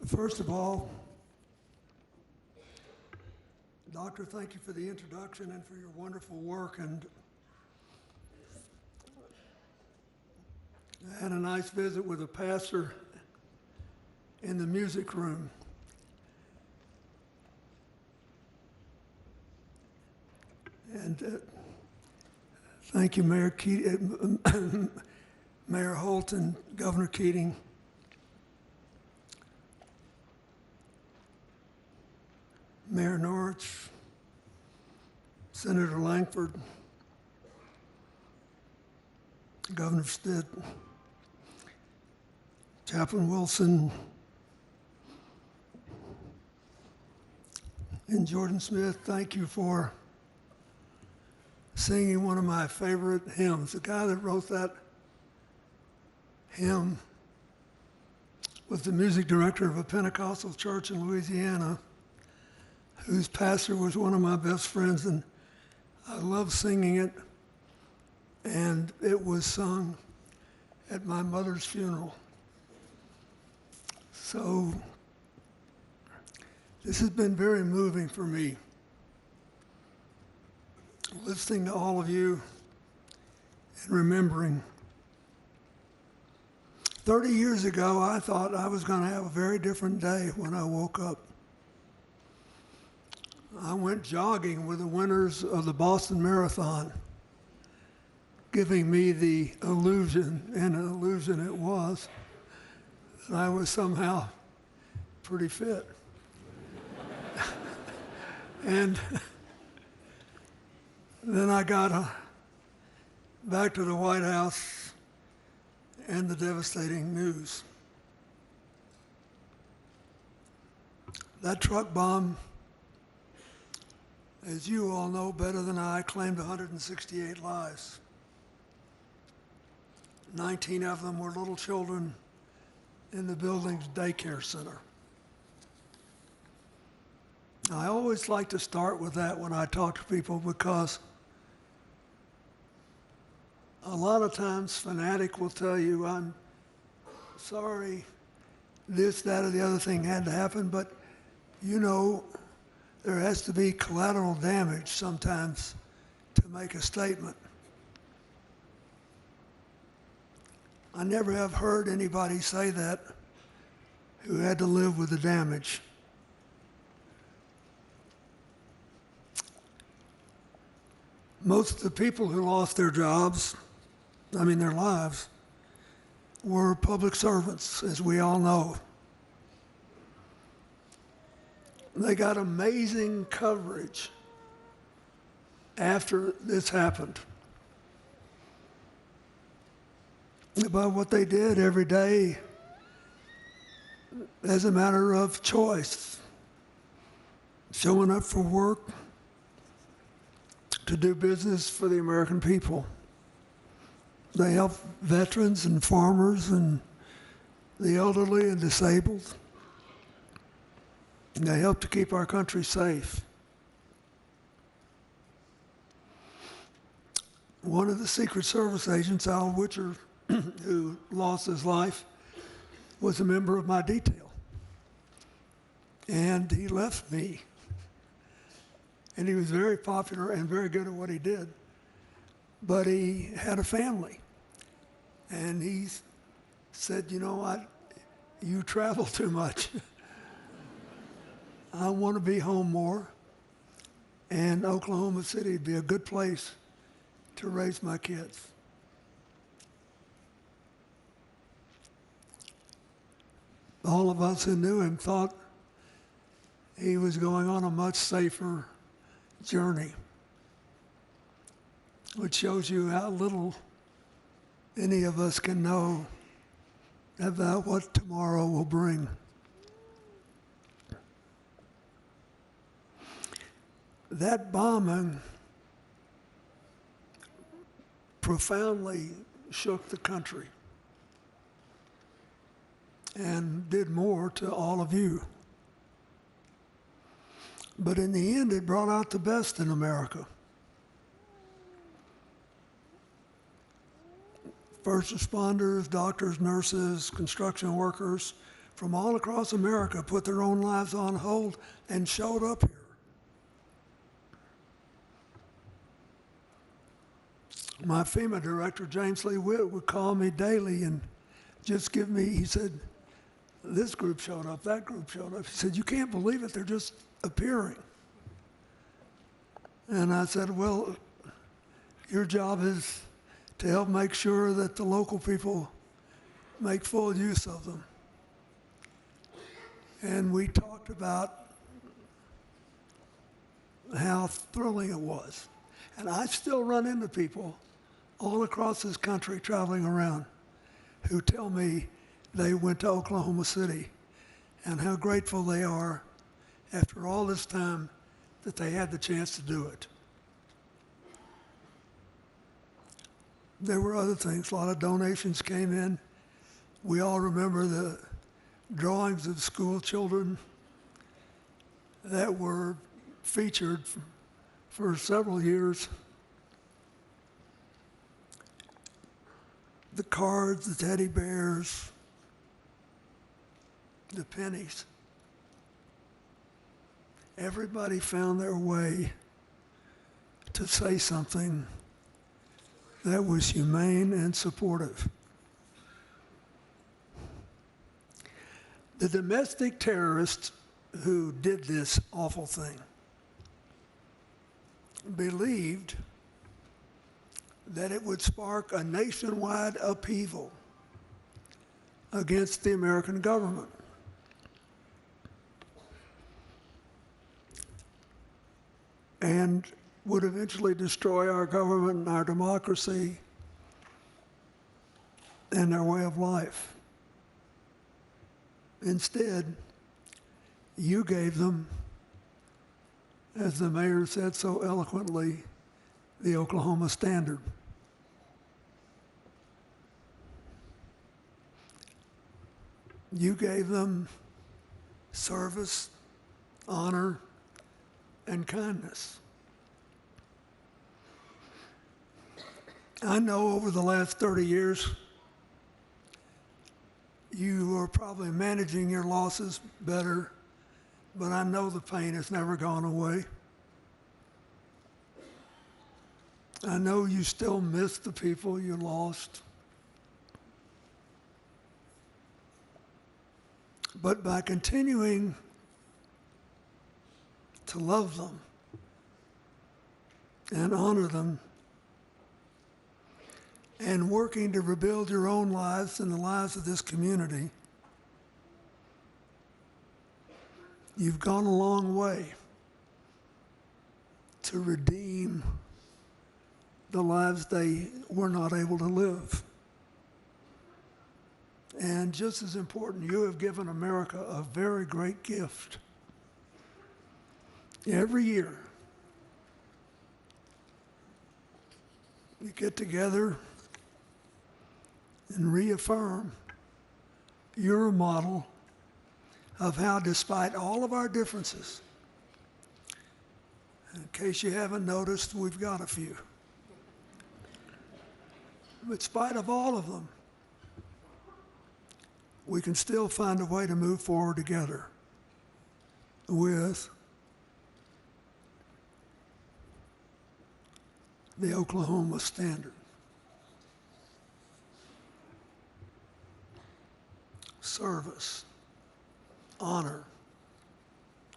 first of all, Doctor, thank you for the introduction and for your wonderful work. And I had a nice visit with a pastor in the music room. And thank you, Mayor Mayor Holt and Governor Keating. Mayor Norwich, Senator Langford, Governor Stitt, Chaplain Wilson, and Jordan Smith, thank you for singing one of my favorite hymns. The guy that wrote that hymn was the music director of a Pentecostal church in Louisiana, whose pastor was one of my best friends, and I love singing it. And it was sung at my mother's funeral. So this has been very moving for me. Listening to all of you and remembering. 30 years ago, I thought I was going to have a very different day when I woke up. I went jogging with the winners of the Boston Marathon, giving me the illusion, and an illusion it was, that I was somehow pretty fit. And then I got back to the White House and the devastating news. That truck bomb, as you all know better than I, claimed 168 lives. 19 of them were little children in the building's daycare center. I always like to start with that when I talk to people, because A lot of times, fanatic will tell you, I'm sorry, this, that, or the other thing had to happen, but you know, there has to be collateral damage sometimes to make a statement. I never have heard anybody say that who had to live with the damage. Most of the people who lost their jobs, their lives, were public servants, as we all know. They got amazing coverage after this happened about what they did every day as a matter of choice, showing up for work, to do business for the American people. They help veterans and farmers and the elderly and disabled. And they help to keep our country safe. One of the Secret Service agents, Al Witcher, who lost his life, was a member of my detail. And he left me. And he was very popular and very good at what he did. But he had a family. And he said, you know what, you travel too much. I want to be home more. And Oklahoma City would be a good place to raise my kids. All of us who knew him thought he was going on a much safer journey, which shows you how little any of us can know about what tomorrow will bring. That bombing profoundly shook the country and did more to all of you. But in the end, it brought out the best in America. First responders, doctors, nurses, construction workers from all across America put their own lives on hold and showed up here. My FEMA director, James Lee Witt, would call me daily and just give me, he said, this group showed up, that group showed up. He said, you can't believe it, they're just appearing. And I said, well, your job is to help make sure that the local people make full use of them. And we talked about how thrilling it was. And I still run into people all across this country traveling around who tell me they went to Oklahoma City and how grateful they are after all this time that they had the chance to do it. There were other things. A lot of donations came in. We all remember the drawings of school children that were featured for several years. The cards, the teddy bears, the pennies. Everybody found their way to say something that was humane and supportive. The domestic terrorists who did this awful thing believed that it would spark a nationwide upheaval against the American government. And would eventually destroy our government and our democracy and our way of life. Instead, you gave them, as the mayor said so eloquently, the Oklahoma Standard. You gave them service, honor, and kindness. I know over the last 30 years, you are probably managing your losses better, but I know the pain has never gone away. I know you still miss the people you lost. But by continuing to love them and honor them and working to rebuild your own lives and the lives of this community, you've gone a long way to redeem the lives they were not able to live. And just as important, you have given America a very great gift. Every year, we get together and reaffirm your model of how, despite all of our differences, in case you haven't noticed, we've got a few. But in spite of all of them, we can still find a way to move forward together with the Oklahoma standard. Service, honor,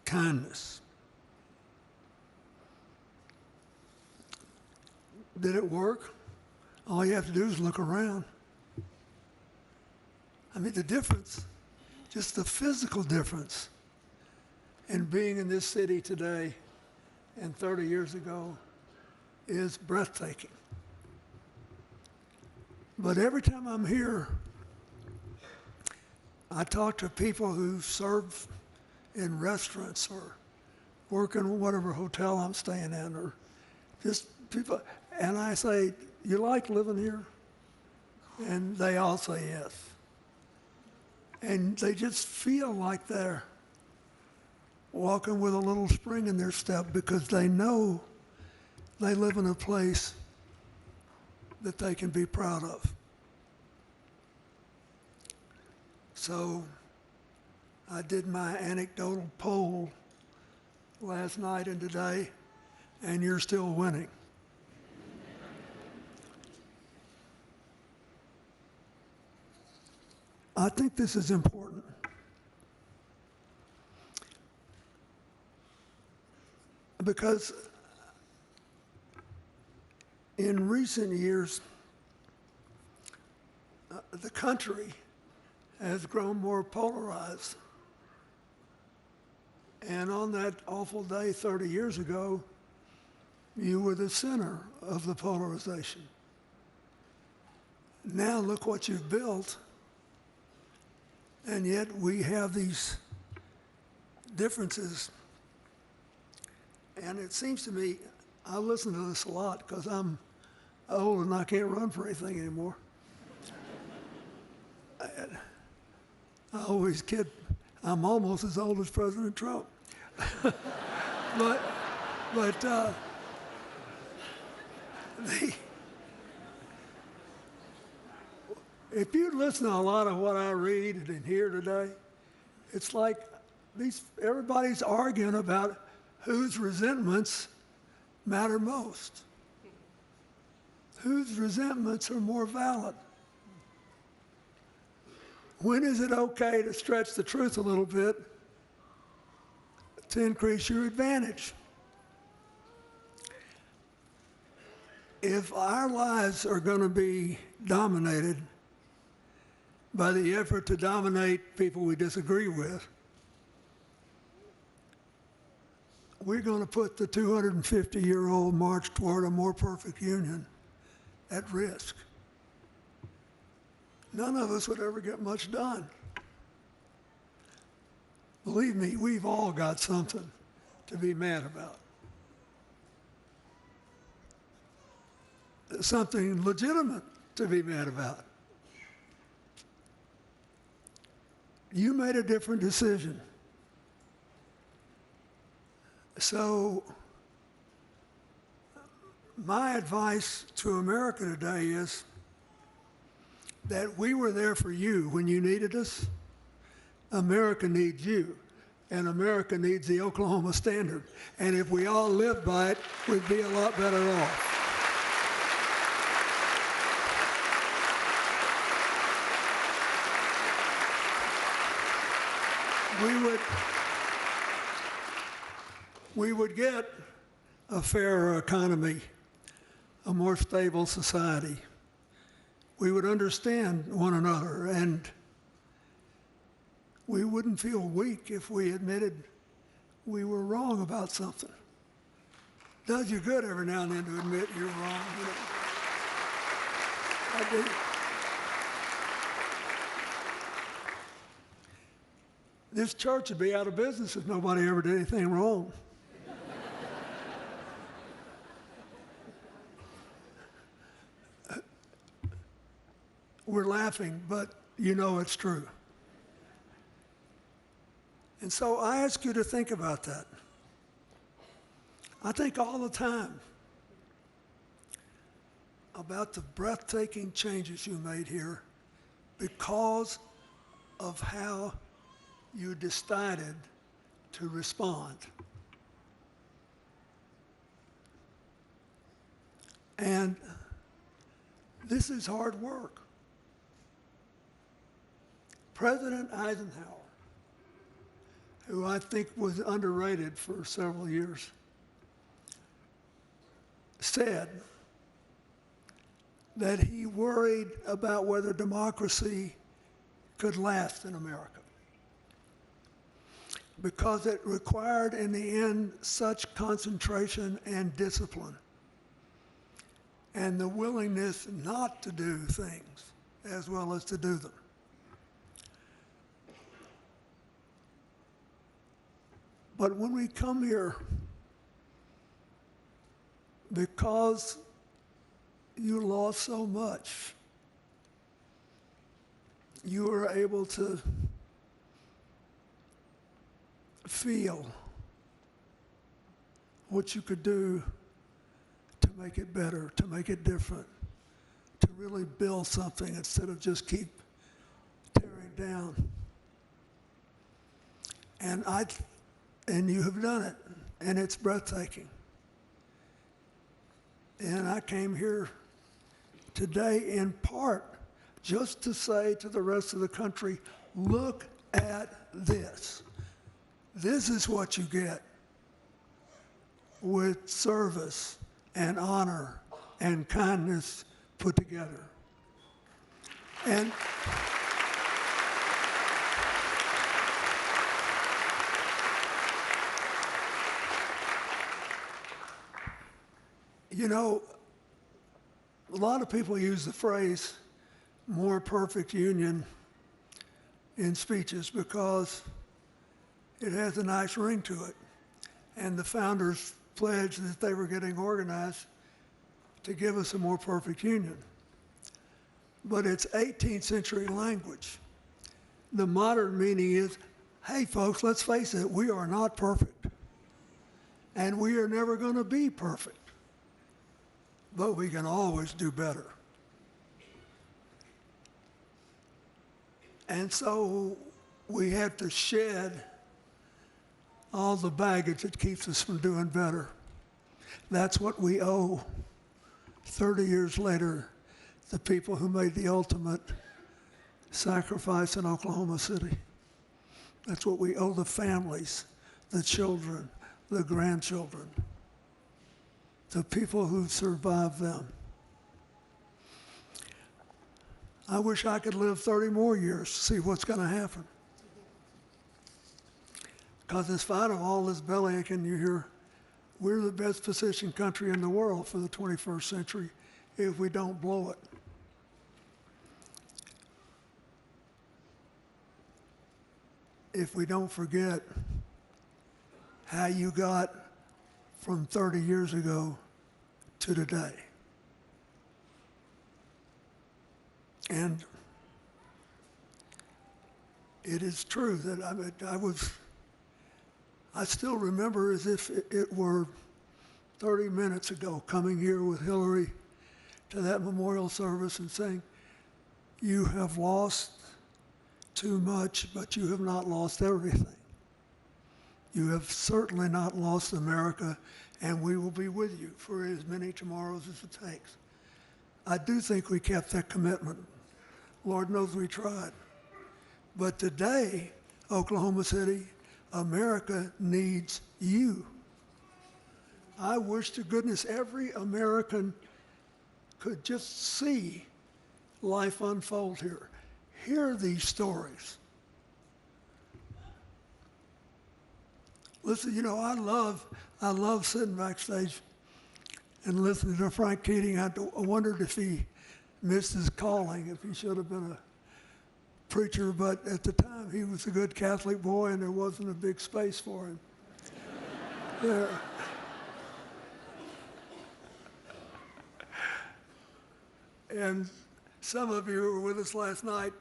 kindness. Did it work? All you have to do is look around. I mean, the difference, just the physical difference in being in this city today and 30 years ago is breathtaking. But every time I'm here, I talk to people who serve in restaurants or work in whatever hotel I'm staying in, or just people, and I say, "You like living here?" And they all say yes. And they just feel like they're walking with a little spring in their step because they know they live in a place that they can be proud of. So I did my anecdotal poll last night and today, and you're still winning. I think this is important. Because in recent years, the country has grown more polarized. And on that awful day 30 years ago, you were the center of the polarization. Now look what you've built. And yet we have these differences. And it seems to me, I listen to this a lot because I'm old and I can't run for anything anymore. I always kid, I'm almost as old as President Trump. but if you listen to a lot of what I read and hear today, it's like everybody's arguing about whose resentments matter most, whose resentments are more valid. When is it okay to stretch the truth a little bit to increase your advantage? If our lives are going to be dominated by the effort to dominate people we disagree with, we're going to put the 250-year-old march toward a more perfect union at risk. None of us would ever get much done. Believe me, we've all got something to be mad about. Something legitimate to be mad about. You made a different decision. So My advice to America today is that we were there for you when you needed us. America needs you, and America needs the Oklahoma Standard. And if we all lived by it, we'd be a lot better off. We would get a fairer economy, a more stable society. We would understand one another, and we wouldn't feel weak if we admitted we were wrong about something. Does you good every now and then to admit you're wrong. You know? I do. This church would be out of business if nobody ever did anything wrong. We're laughing, but you know it's true. And so I ask you to think about that. I think all the time about the breathtaking changes you made here because of how you decided to respond. And this is hard work. President Eisenhower, who I think was underrated for several years, said that he worried about whether democracy could last in America because it required in the end such concentration and discipline and the willingness not to do things as well as to do them. But when we come here, because you lost so much, you were able to feel what you could do to make it better, to make it different, to really build something instead of just keep tearing down. And you have done it, and it's breathtaking. And I came here today in part just to say to the rest of the country, look at this. This is what you get with service and honor and kindness put together. And you know, a lot of people use the phrase more perfect union in speeches because it has a nice ring to it. And the founders pledged that they were getting organized to give us a more perfect union. But it's 18th century language. The modern meaning is, hey folks, let's face it, we are not perfect. And we are never going to be perfect. But we can always do better. And so we have to shed all the baggage that keeps us from doing better. That's what we owe 30 years later, the people who made the ultimate sacrifice in Oklahoma City. That's what we owe the families, the children, the grandchildren, the people who survived them. I wish I could live 30 more years to see what's going to happen. Because in spite of all this bellyaching you hear, we're the best positioned country in the world for the 21st century if we don't blow it. If we don't forget how you got from 30 years ago to today. And it is true that I still remember as if it were 30 minutes ago coming here with Hillary to that memorial service and saying, you have lost too much, but you have not lost everything. You have certainly not lost America, and we will be with you for as many tomorrows as it takes. I do think we kept that commitment. Lord knows we tried. But today, Oklahoma City, America needs you. I wish to goodness every American could just see life unfold here. Hear these stories. Listen, you know, I love sitting backstage and listening to Frank Keating. I wondered if he missed his calling, if he should have been a preacher, but at the time he was a good Catholic boy and there wasn't a big space for him there. And some of you who were with us last night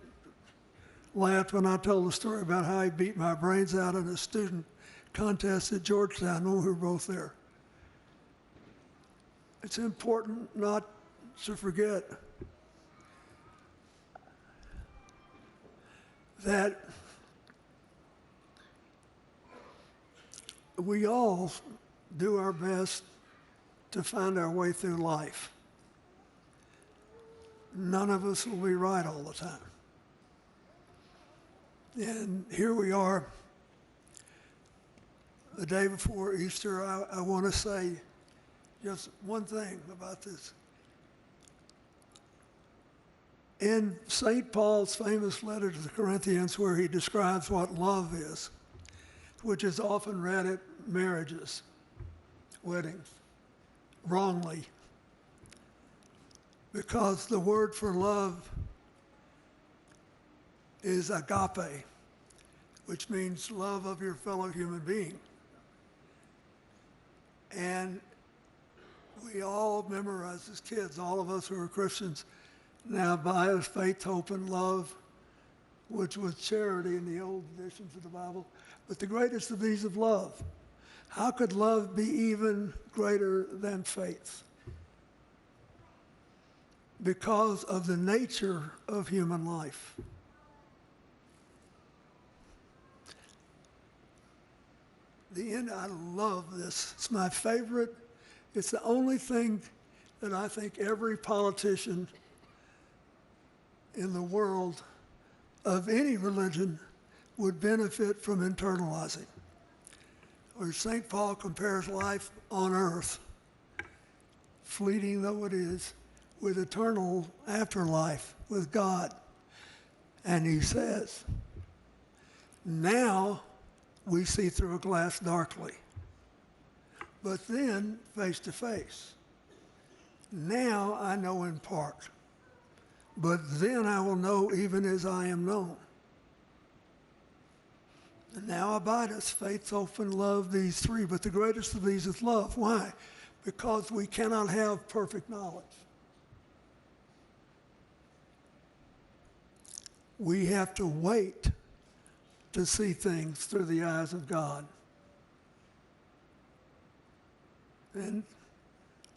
laughed when I told the story about how he beat my brains out in a student contest at Georgetown when we were both there. It's important not to forget that we all do our best to find our way through life. None of us will be right all the time. And here we are, the day before Easter. I want to say just one thing about this. In St. Paul's famous letter to the Corinthians, where he describes what love is, which is often read at marriages, weddings, wrongly, because the word for love is agape, which means love of your fellow human being. And we all memorize as kids, all of us who are Christians, now by us faith, hope, and love, which was charity in the old editions of the Bible. But the greatest of these is love. How could love be even greater than faith? Because of the nature of human life. I love this. It's my favorite. It's the only thing that I think every politician in the world of any religion would benefit from internalizing. Where St. Paul compares life on earth, fleeting though it is, with eternal afterlife with God. And he says, now we see through a glass darkly, but then face to face. Now I know in part, but then I will know even as I am known. And now abideth faith, hope, and love, these three, but the greatest of these is love. Why? Because we cannot have perfect knowledge. We have to wait to see things through the eyes of God. And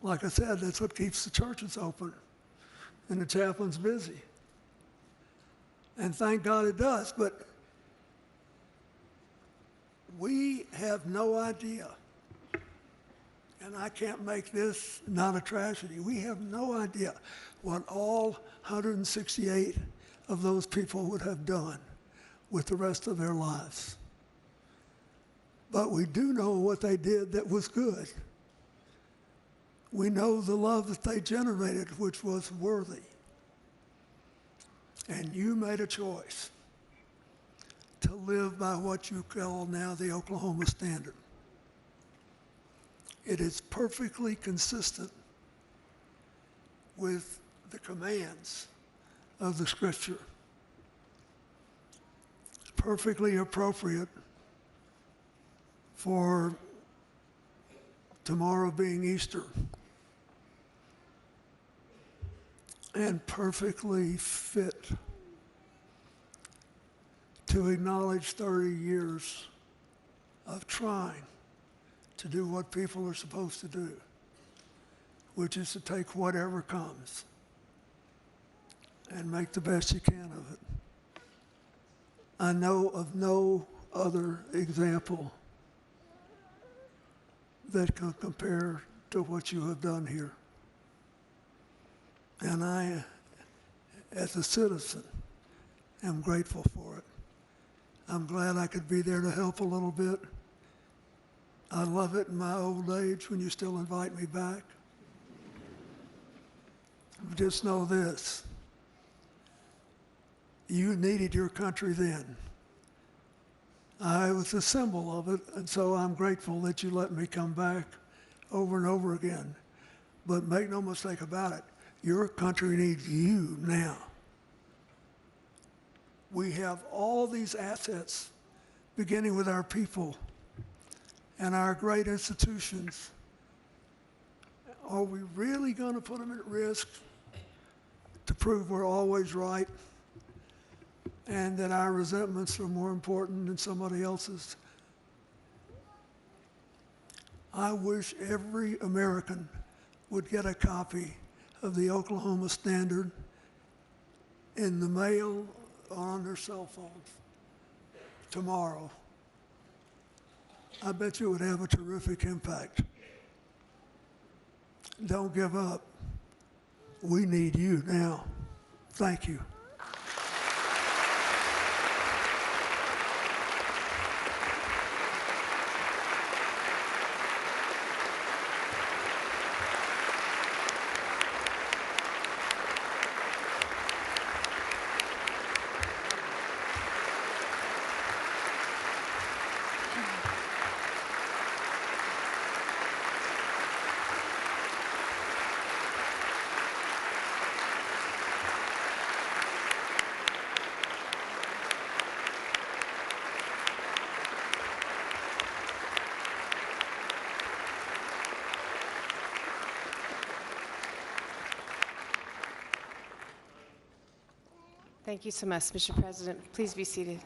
like I said, that's what keeps the churches open and the chaplains busy. And thank God it does, but we have no idea, and I can't make this not a tragedy, we have no idea what all 168 of those people would have done with the rest of their lives. But we do know what they did that was good. We know the love that they generated, which was worthy. And you made a choice to live by what you call now the Oklahoma Standard. It is perfectly consistent with the commands of the Scripture. Perfectly appropriate for tomorrow being Easter. And perfectly fit to acknowledge 30 years of trying to do what people are supposed to do. which is to take whatever comes and make the best you can of it. I know of no other example that can compare to what you have done here. And I, as a citizen, am grateful for it. I'm glad I could be there to help a little bit. I love it in my old age when you still invite me back. Just know this. You needed your country then. I was a symbol of it, and so I'm grateful that you let me come back over and over again. But make no mistake about it, your country needs you now. We have all these assets, beginning with our people and our great institutions. Are we really going to put them at risk to prove we're always right and that our resentments are more important than somebody else's? I wish every American would get a copy of the Oklahoma Standard in the mail or on their cell phones tomorrow. I bet you it would have a terrific impact. Don't give up. We need you now. Thank you. Thank you so much, Mr. President. Please be seated.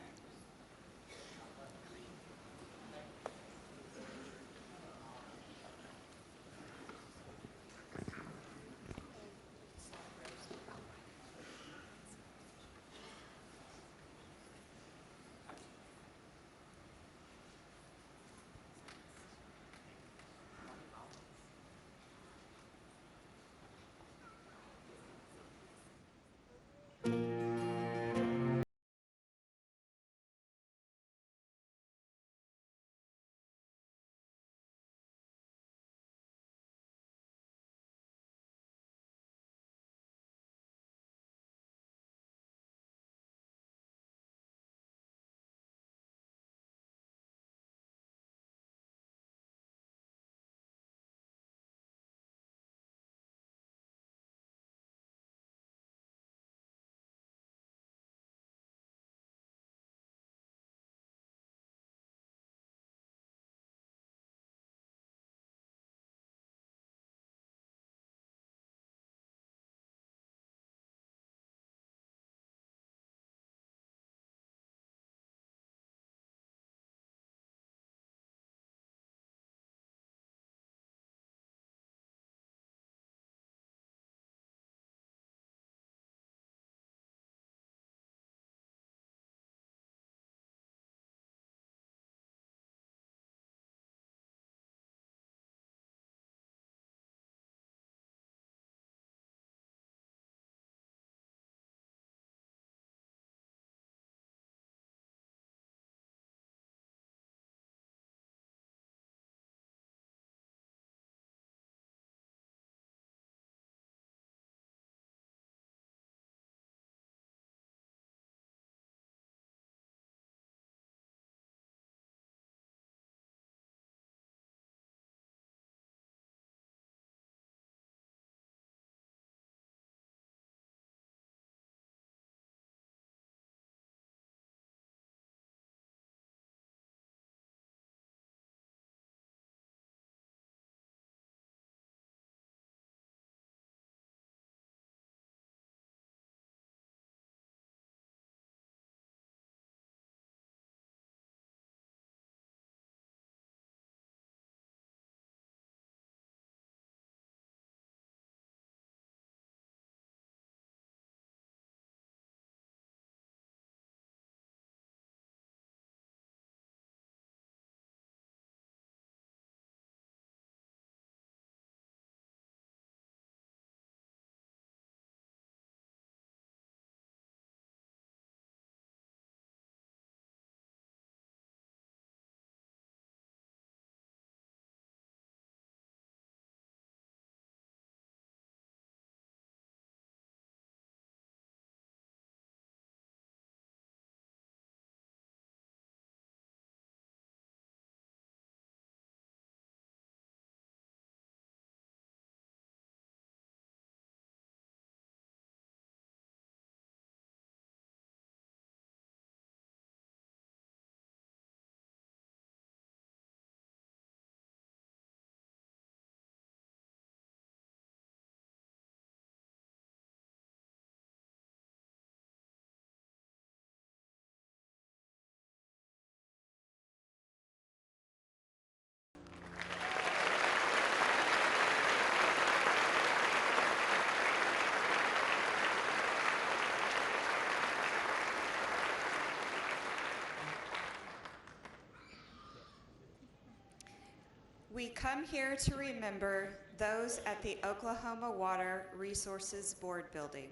We come here to remember those at the Oklahoma Water Resources Board building.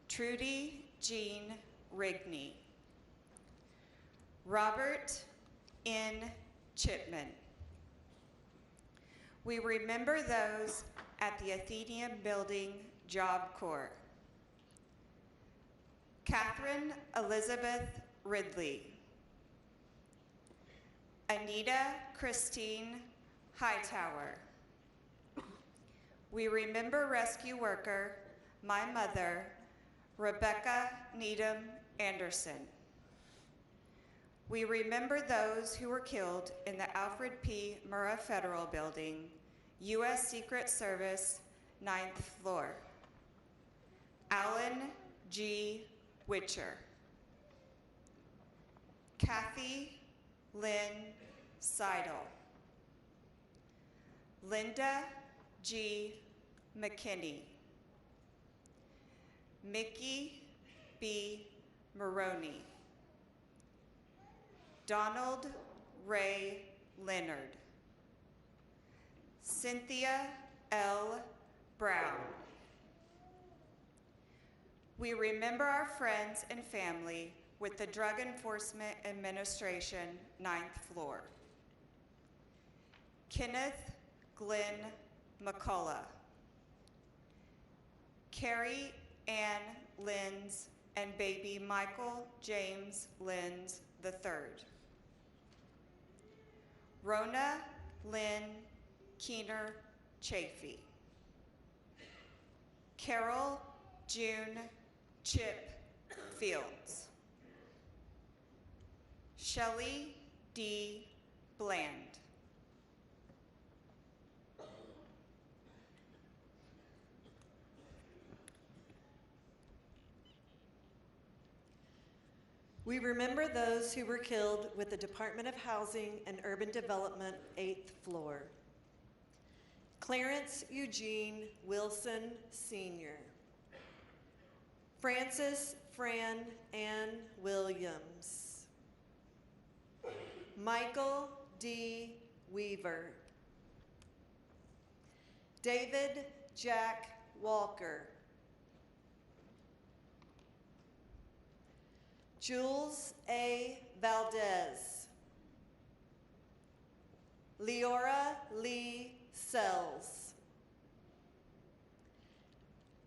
Trudy Jean Rigney, Robert N. Chipman. We remember those at the Athenaeum Building Job Corps. Catherine Elizabeth Ridley, Anita Christine Hightower. We remember rescue worker, my mother, Rebecca Needham Anderson. We remember those who were killed in the Alfred P. Murrah Federal Building, U.S. Secret Service, 9th floor. Alan G. Witcher. Kathy Lynn Seidel. Linda G. McKinney. Mickey B. Maroney. Donald Ray Leonard. Cynthia L. Brown. We remember our friends and family with the Drug Enforcement Administration, 9th floor. Kenneth Glenn McCullough. Carrie Ann Lenz and baby Michael James Lenz III. Rona Lynn Keener Chafee. Carol June Chip Fields. Shelley D. Bland. We remember those who were killed with the Department of Housing and Urban Development, 8th floor. Clarence Eugene Wilson, Sr. Frances Fran Ann Williams. Michael D. Weaver. David Jack Walker. Jules A. Valdez. Leora Lee Sells.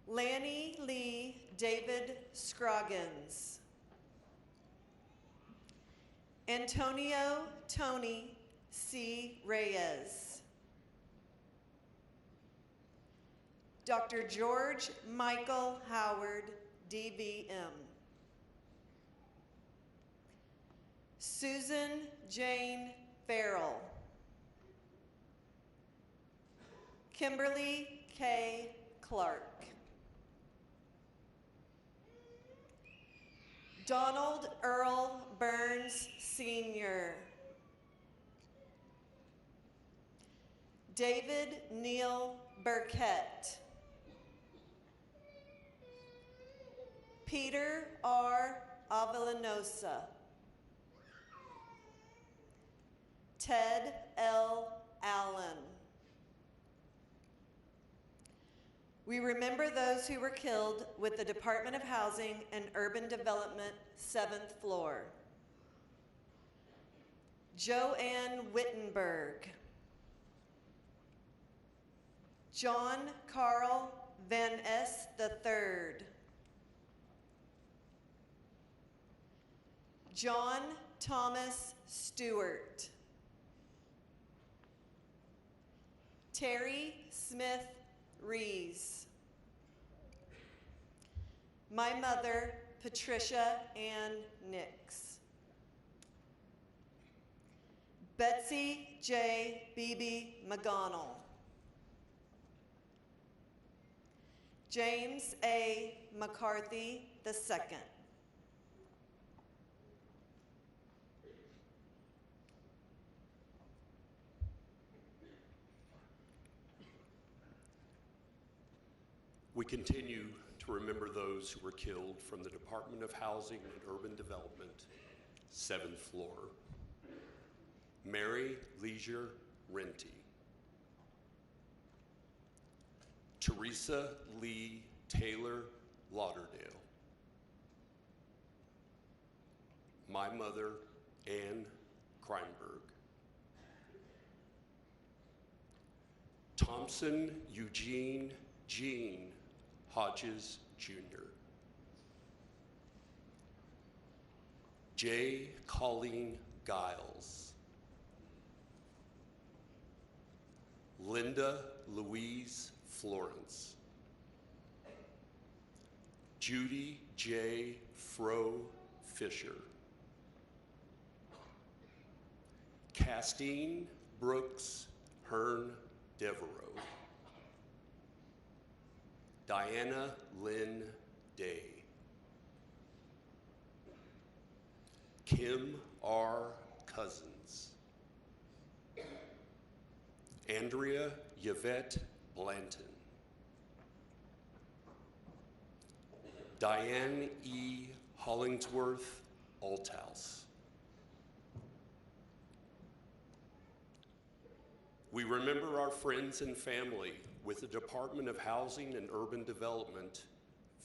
Lanny Lee David Scroggins. Antonio Tony C. Reyes. Dr. George Michael Howard, DVM. Susan Jane Farrell. Kimberly K. Clark. Donald Earl Burns, Sr. David Neil Burkett. Peter R. Avellanosa. Ted L. Allen. We remember those who were killed with the Department of Housing and Urban Development, 7th floor. Joanne Wittenberg. John Carl Van S. III. John Thomas Stewart. Terry Smith Rees. My mother, Patricia Ann Nix. Betsy J. Beebe McGonnell. James A. McCarthy II. We continue to remember those who were killed from the Department of Housing and Urban Development, 7th floor. Mary Leisure Renty. Teresa Lee Taylor Lauderdale. My mother, Anne Kreinberg. Thompson Eugene Jean Hodges, Jr. J. Colleen Giles. Linda Louise Florence. Judy J. Fro Fisher. Castine Brooks Hearn Devereaux. Diana Lynn Day. Kim R. Cousins. Andrea Yvette Blanton. Diane E. Hollingsworth Althouse. We remember our friends and family with the Department of Housing and Urban Development,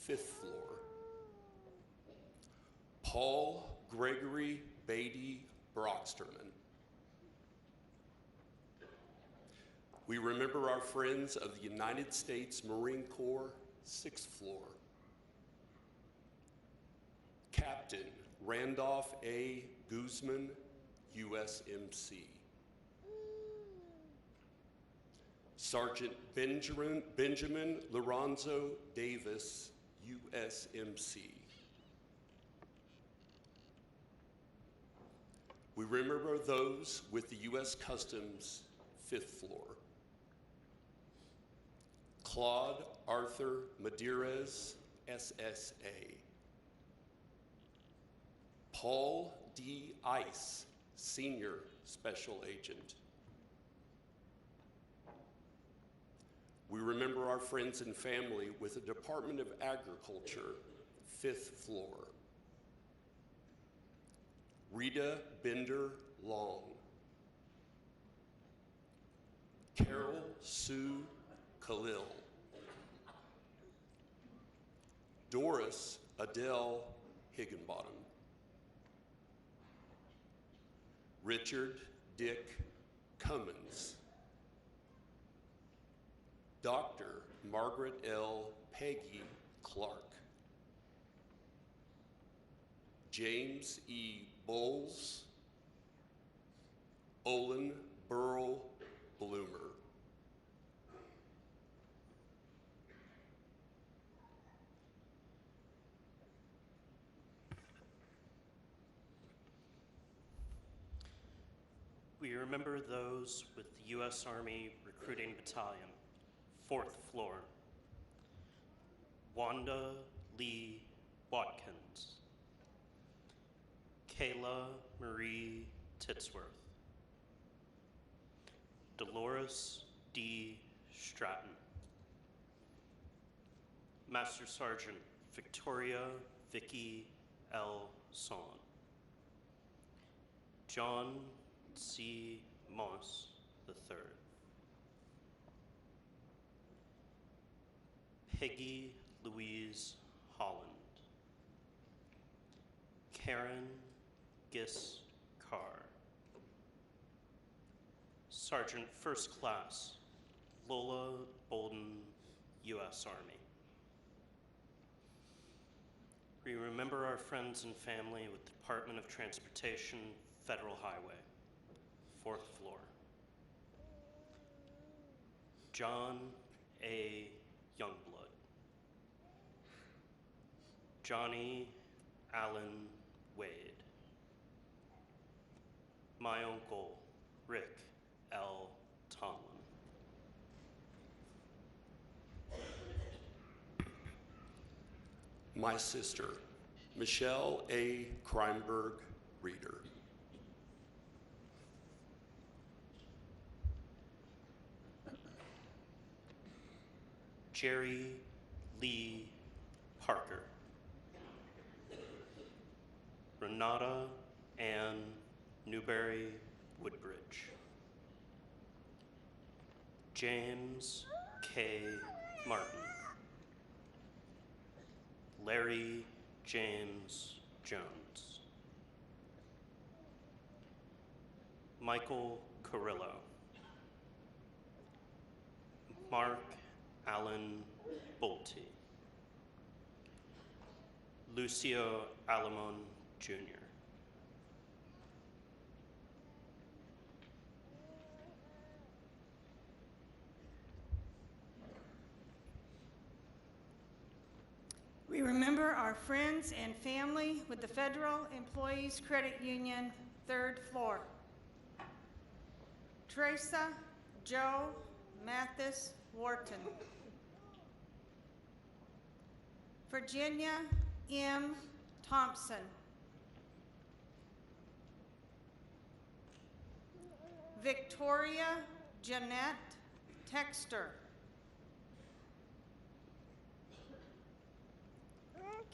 5th floor. Paul Gregory Beatty Brocksterman. We remember our friends of the United States Marine Corps, 6th floor. Captain Randolph A. Guzman, USMC. Sergeant Benjamin Lorenzo Davis, USMC. We remember those with the U.S. Customs, 5th floor. Claude Arthur Madeirez, SSA. Paul D. Ice, Senior Special Agent. We remember our friends and family with the Department of Agriculture, 5th floor. Rita Bender Long. Carol Sue Khalil. Doris Adele Higginbottom. Richard Dick Cummins. Dr. Margaret L. Peggy Clark. James E. Bowles. Olin Burl Bloomer. We remember those with the U.S. Army Recruiting Battalion, 4th floor. Wanda Lee Watkins. Kayla Marie Titsworth. Dolores D. Stratton. Master Sergeant Victoria Vicky L. Son. John C. Moss III. Peggy Louise Holland. Karen Gis Carr. Sergeant First Class Lola Bolden, U.S. Army. We remember our friends and family with the Department of Transportation, Federal Highway, 4th floor. John A. Youngblood. Johnny Allen Wade. My uncle, Rick L. Tomlin. My sister, Michelle A. Kreinberg Reeder. Jerry Lee Parker. Renata Ann Newberry Woodbridge. James K. Martin. Larry James Jones. Michael Carrillo. Mark Allen Bolte. Lucio Alamon Jr. We remember our friends and family with the Federal Employees Credit Union, 3rd floor. Teresa Joe Mathis Wharton. Virginia M. Thompson. Victoria Jeanette Texter.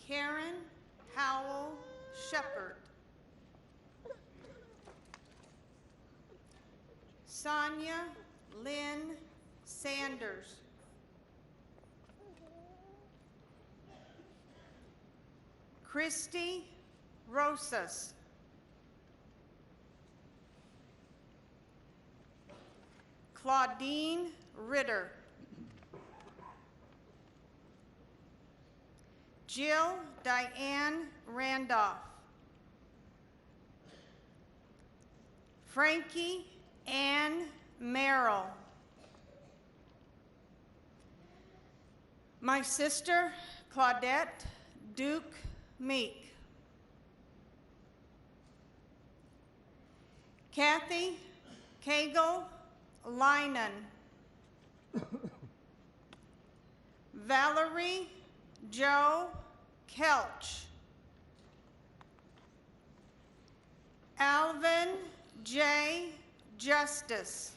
Karen Howell Shepard. Sonia Lynn Sanders. Christy Rosas. Claudine Ritter. Jill Diane Randolph. Frankie Ann Merrill. My sister, Claudette Duke Meek. Kathy Cagle Linan. Valerie Joe Kelch. Alvin J. Justice.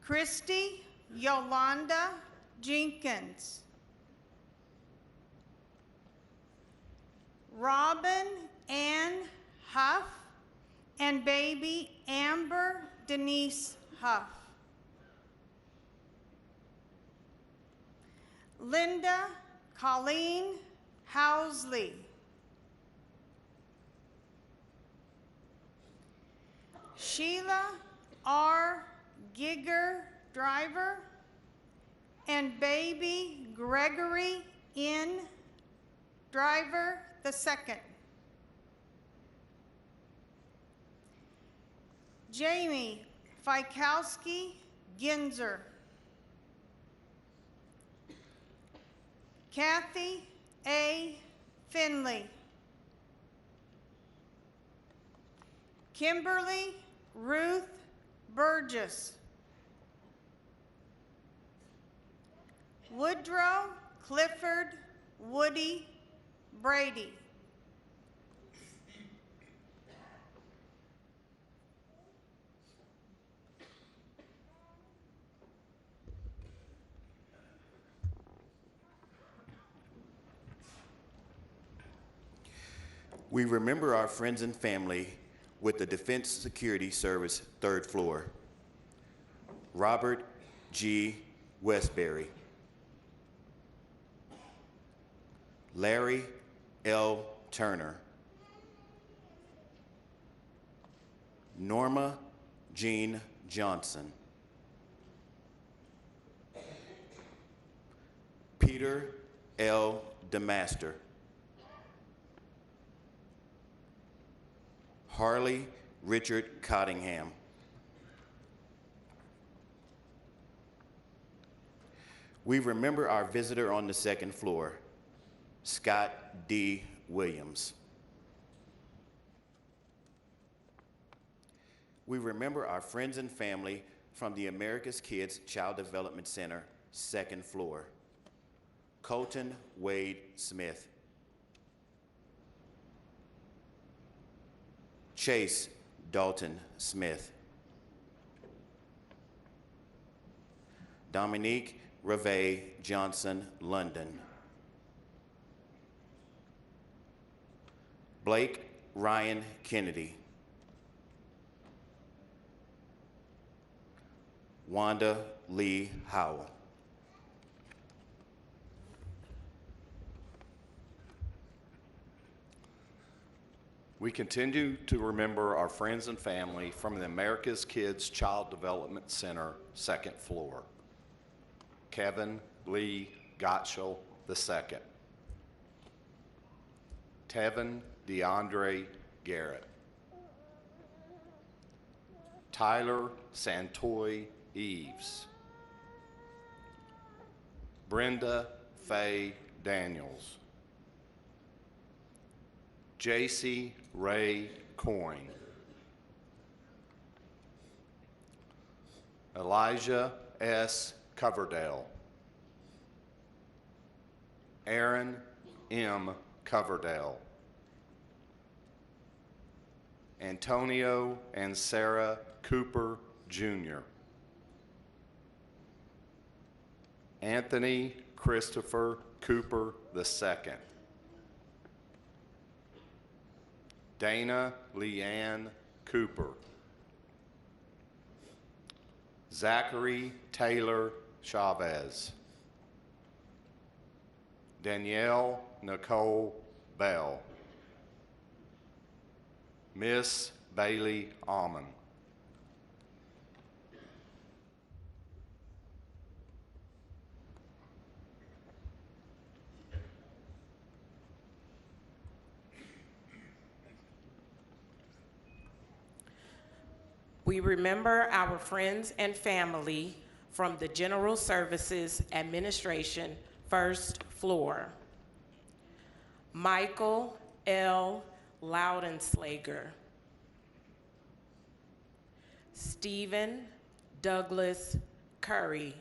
Christy Yolanda Jenkins. Robin Ann Huff and baby Amber Denise Huff. Linda Colleen Housley. Sheila R. Giger Driver and baby Gregory N. Driver II. Jamie Fikowski Ginzer. Kathy A. Finley. Kimberly Ruth Burgess. Woodrow Clifford Woody Brady. We remember our friends and family with the Defense Security Service, 3rd floor. Robert G. Westbury. Larry L. Turner. Norma Jean Johnson. Peter L. DeMaster. Harley Richard Cottingham. We remember our visitor on the 2nd floor, Scott D. Williams. We remember our friends and family from the America's Kids Child Development Center, 2nd floor, Colton Wade Smith. Chase Dalton Smith. Dominique Reve Johnson London. Blake Ryan Kennedy. Wanda Lee Howell. We continue to remember our friends and family from the America's Kids Child Development Center, second floor. Kevin Lee Gottschall II. Tevin DeAndre Garrett. Tyler Santoy Eves. Brenda Faye Daniels. J.C. Ray Coyne. Elijah S. Coverdale. Aaron M. Coverdale. Antonio and Sarah Cooper, Jr. Anthony Christopher Cooper II. Dana Leanne Cooper. Zachary Taylor Chavez. Danielle Nicole Bell. Miss Bailey Almond. We remember our friends and family from the General Services Administration, first floor. Michael L. Loudenslager. Stephen Douglas Curry.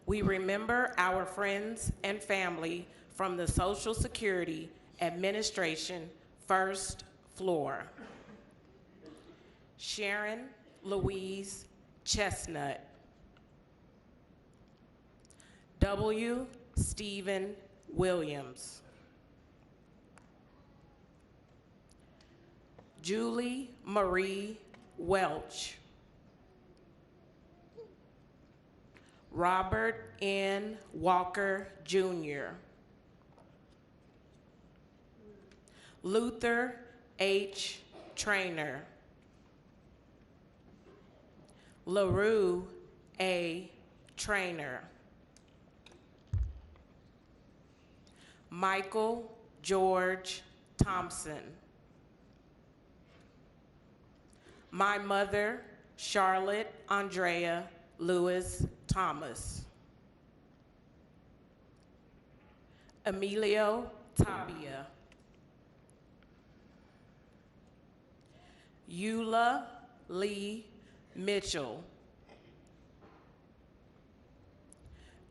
We remember our friends and family from the Social Security Administration, first floor. Sharon Louise Chestnut. W. Stephen Williams. Julie Marie Welch. Robert N. Walker, Jr. Luther H. Trainer. LaRue A. Trainer. Michael George Thompson. My mother, Charlotte Andrea Lewis Thomas. Emilio Tapia. Eula Lee Mitchell.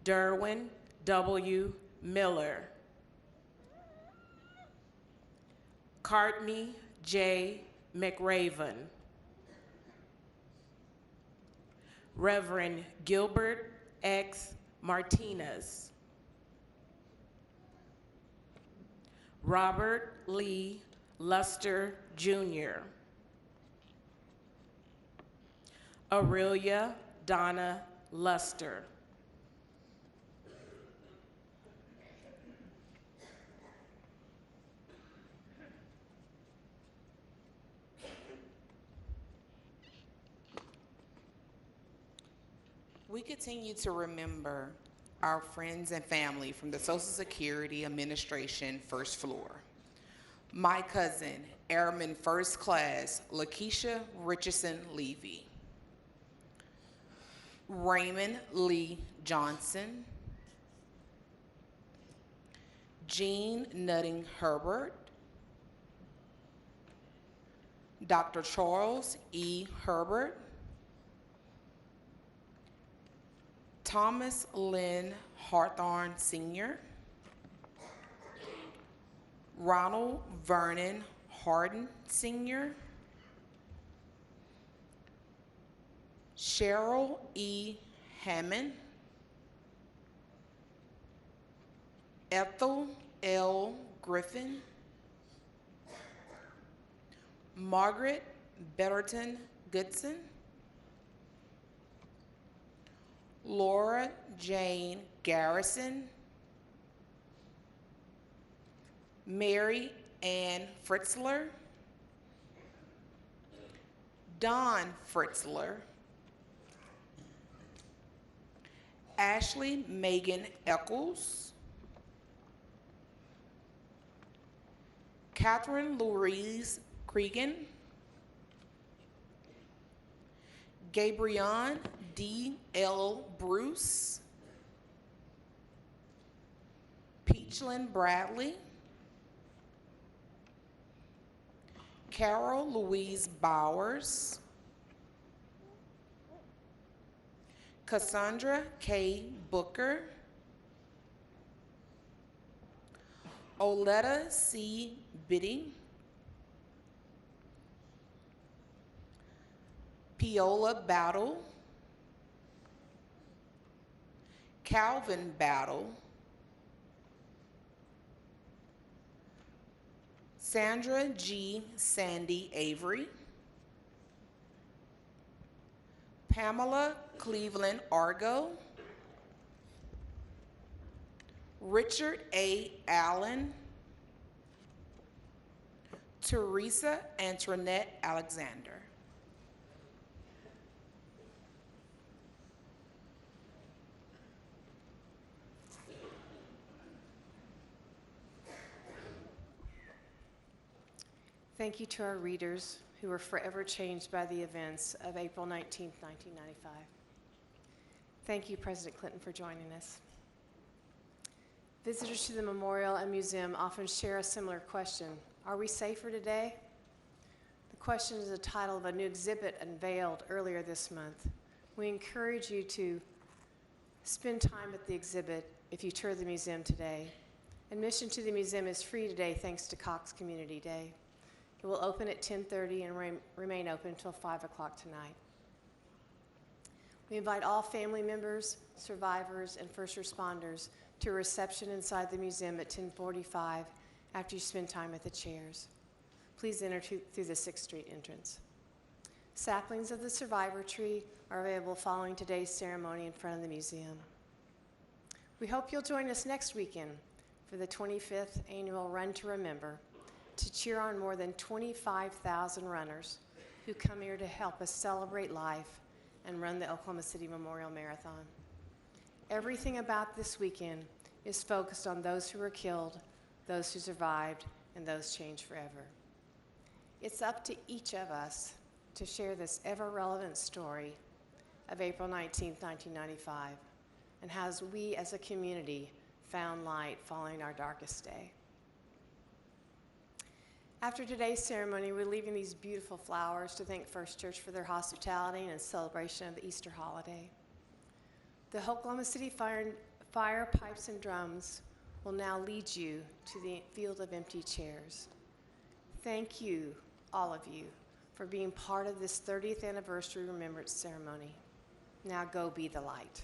Derwin W. Miller. Courtney J. McRaven. Reverend Gilbert X. Martinez. Robert Lee Luster, Jr. Aurelia Donna Luster. We continue to remember our friends and family from the Social Security Administration, first floor. My cousin, Airman First Class Lakeisha Richardson Levy. Raymond Lee Johnson. Jean Nutting Herbert. Dr. Charles E. Herbert. Thomas Lynn Hawthorne Sr., Ronald Vernon Harden Sr., Cheryl E. Hammond, Ethel L. Griffin, Margaret Betterton Goodson, Laura Jane Garrison, Mary Ann Fritzler, Don Fritzler, Ashley Megan Eccles, Catherine Louise Cregan, Gabrielle D. L. Bruce, Peachlyn Bradley, Carol Louise Bowers, Cassandra K. Booker, Oletta C. Biddy, Piola Battle, Calvin Battle, Sandra G. Sandy Avery, Pamela Cleveland Argo, Richard A. Allen, Teresa Antoinette Alexander. Thank you to our readers who were forever changed by the events of April 19, 1995. Thank you, President Clinton, for joining us. Visitors to the memorial and museum often share a similar question: are we safer today? The question is the title of a new exhibit unveiled earlier this month. We encourage you to spend time at the exhibit if you tour the museum today. Admission to the museum is free today thanks to Cox Community Day. It will open at 10:30 and remain open until 5 o'clock tonight. We invite all family members, survivors, and first responders to a reception inside the museum at 10:45 after you spend time at the chairs. Please enter through the 6th Street entrance. Saplings of the survivor tree are available following today's ceremony in front of the museum. We hope you'll join us next weekend for the 25th annual Run to Remember, to cheer on more than 25,000 runners who come here to help us celebrate life and run the Oklahoma City Memorial Marathon. Everything about this weekend is focused on those who were killed, those who survived, and those changed forever. It's up to each of us to share this ever-relevant story of April 19, 1995, and how we as a community found light following our darkest day. After today's ceremony, we're leaving these beautiful flowers to thank First Church for their hospitality and celebration of the Easter holiday. The Oklahoma City Fire, Pipes, and Drums will now lead you to the field of empty chairs. Thank you, all of you, for being part of this 30th anniversary remembrance ceremony. Now go be the light.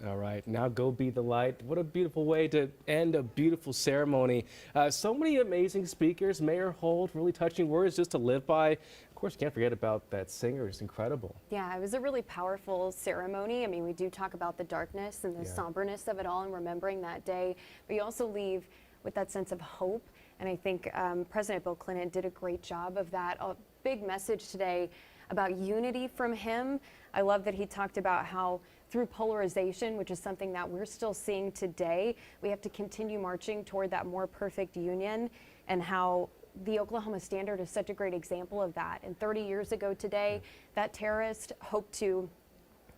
All right, now go be the light. What a beautiful way to end a beautiful ceremony. So many amazing speakers. Mayor Holt, really touching words just to live by. Of course, can't forget about that singer. It's incredible. Yeah, it was a really powerful ceremony. I mean, we do talk about the darkness and the somberness of it all and remembering that day, but you also leave with that sense of hope. And I think President Bill Clinton did a great job of that. A big message today about unity from him. I love that he talked about how through polarization, which is something that we're still seeing today, we have to continue marching toward that more perfect union, and how the Oklahoma Standard is such a great example of that. And 30 years ago today, that terrorist hoped to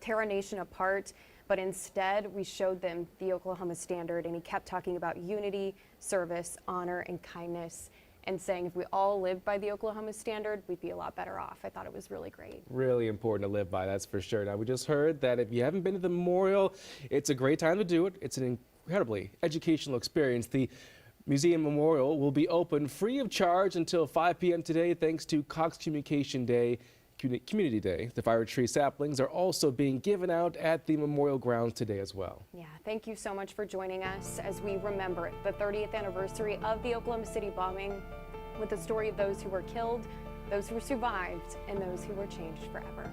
tear a nation apart, but instead we showed them the Oklahoma Standard, and he kept talking about unity, service, honor, and kindness. and saying if we all lived by the Oklahoma standard, we'd be a lot better off. I thought it was really great. Really important to live by, that's for sure. Now, we just heard that if you haven't been to the memorial, it's a great time to do it. It's an incredibly educational experience. The Museum Memorial will be open free of charge until 5 p.m. today, thanks to Cox Communication Day, Community Day. The fire tree saplings are also being given out at the memorial grounds today as well. Yeah, thank you so much for joining us as we remember the 30th anniversary of the Oklahoma City bombing with the story of those who were killed, those who survived, and those who were changed forever.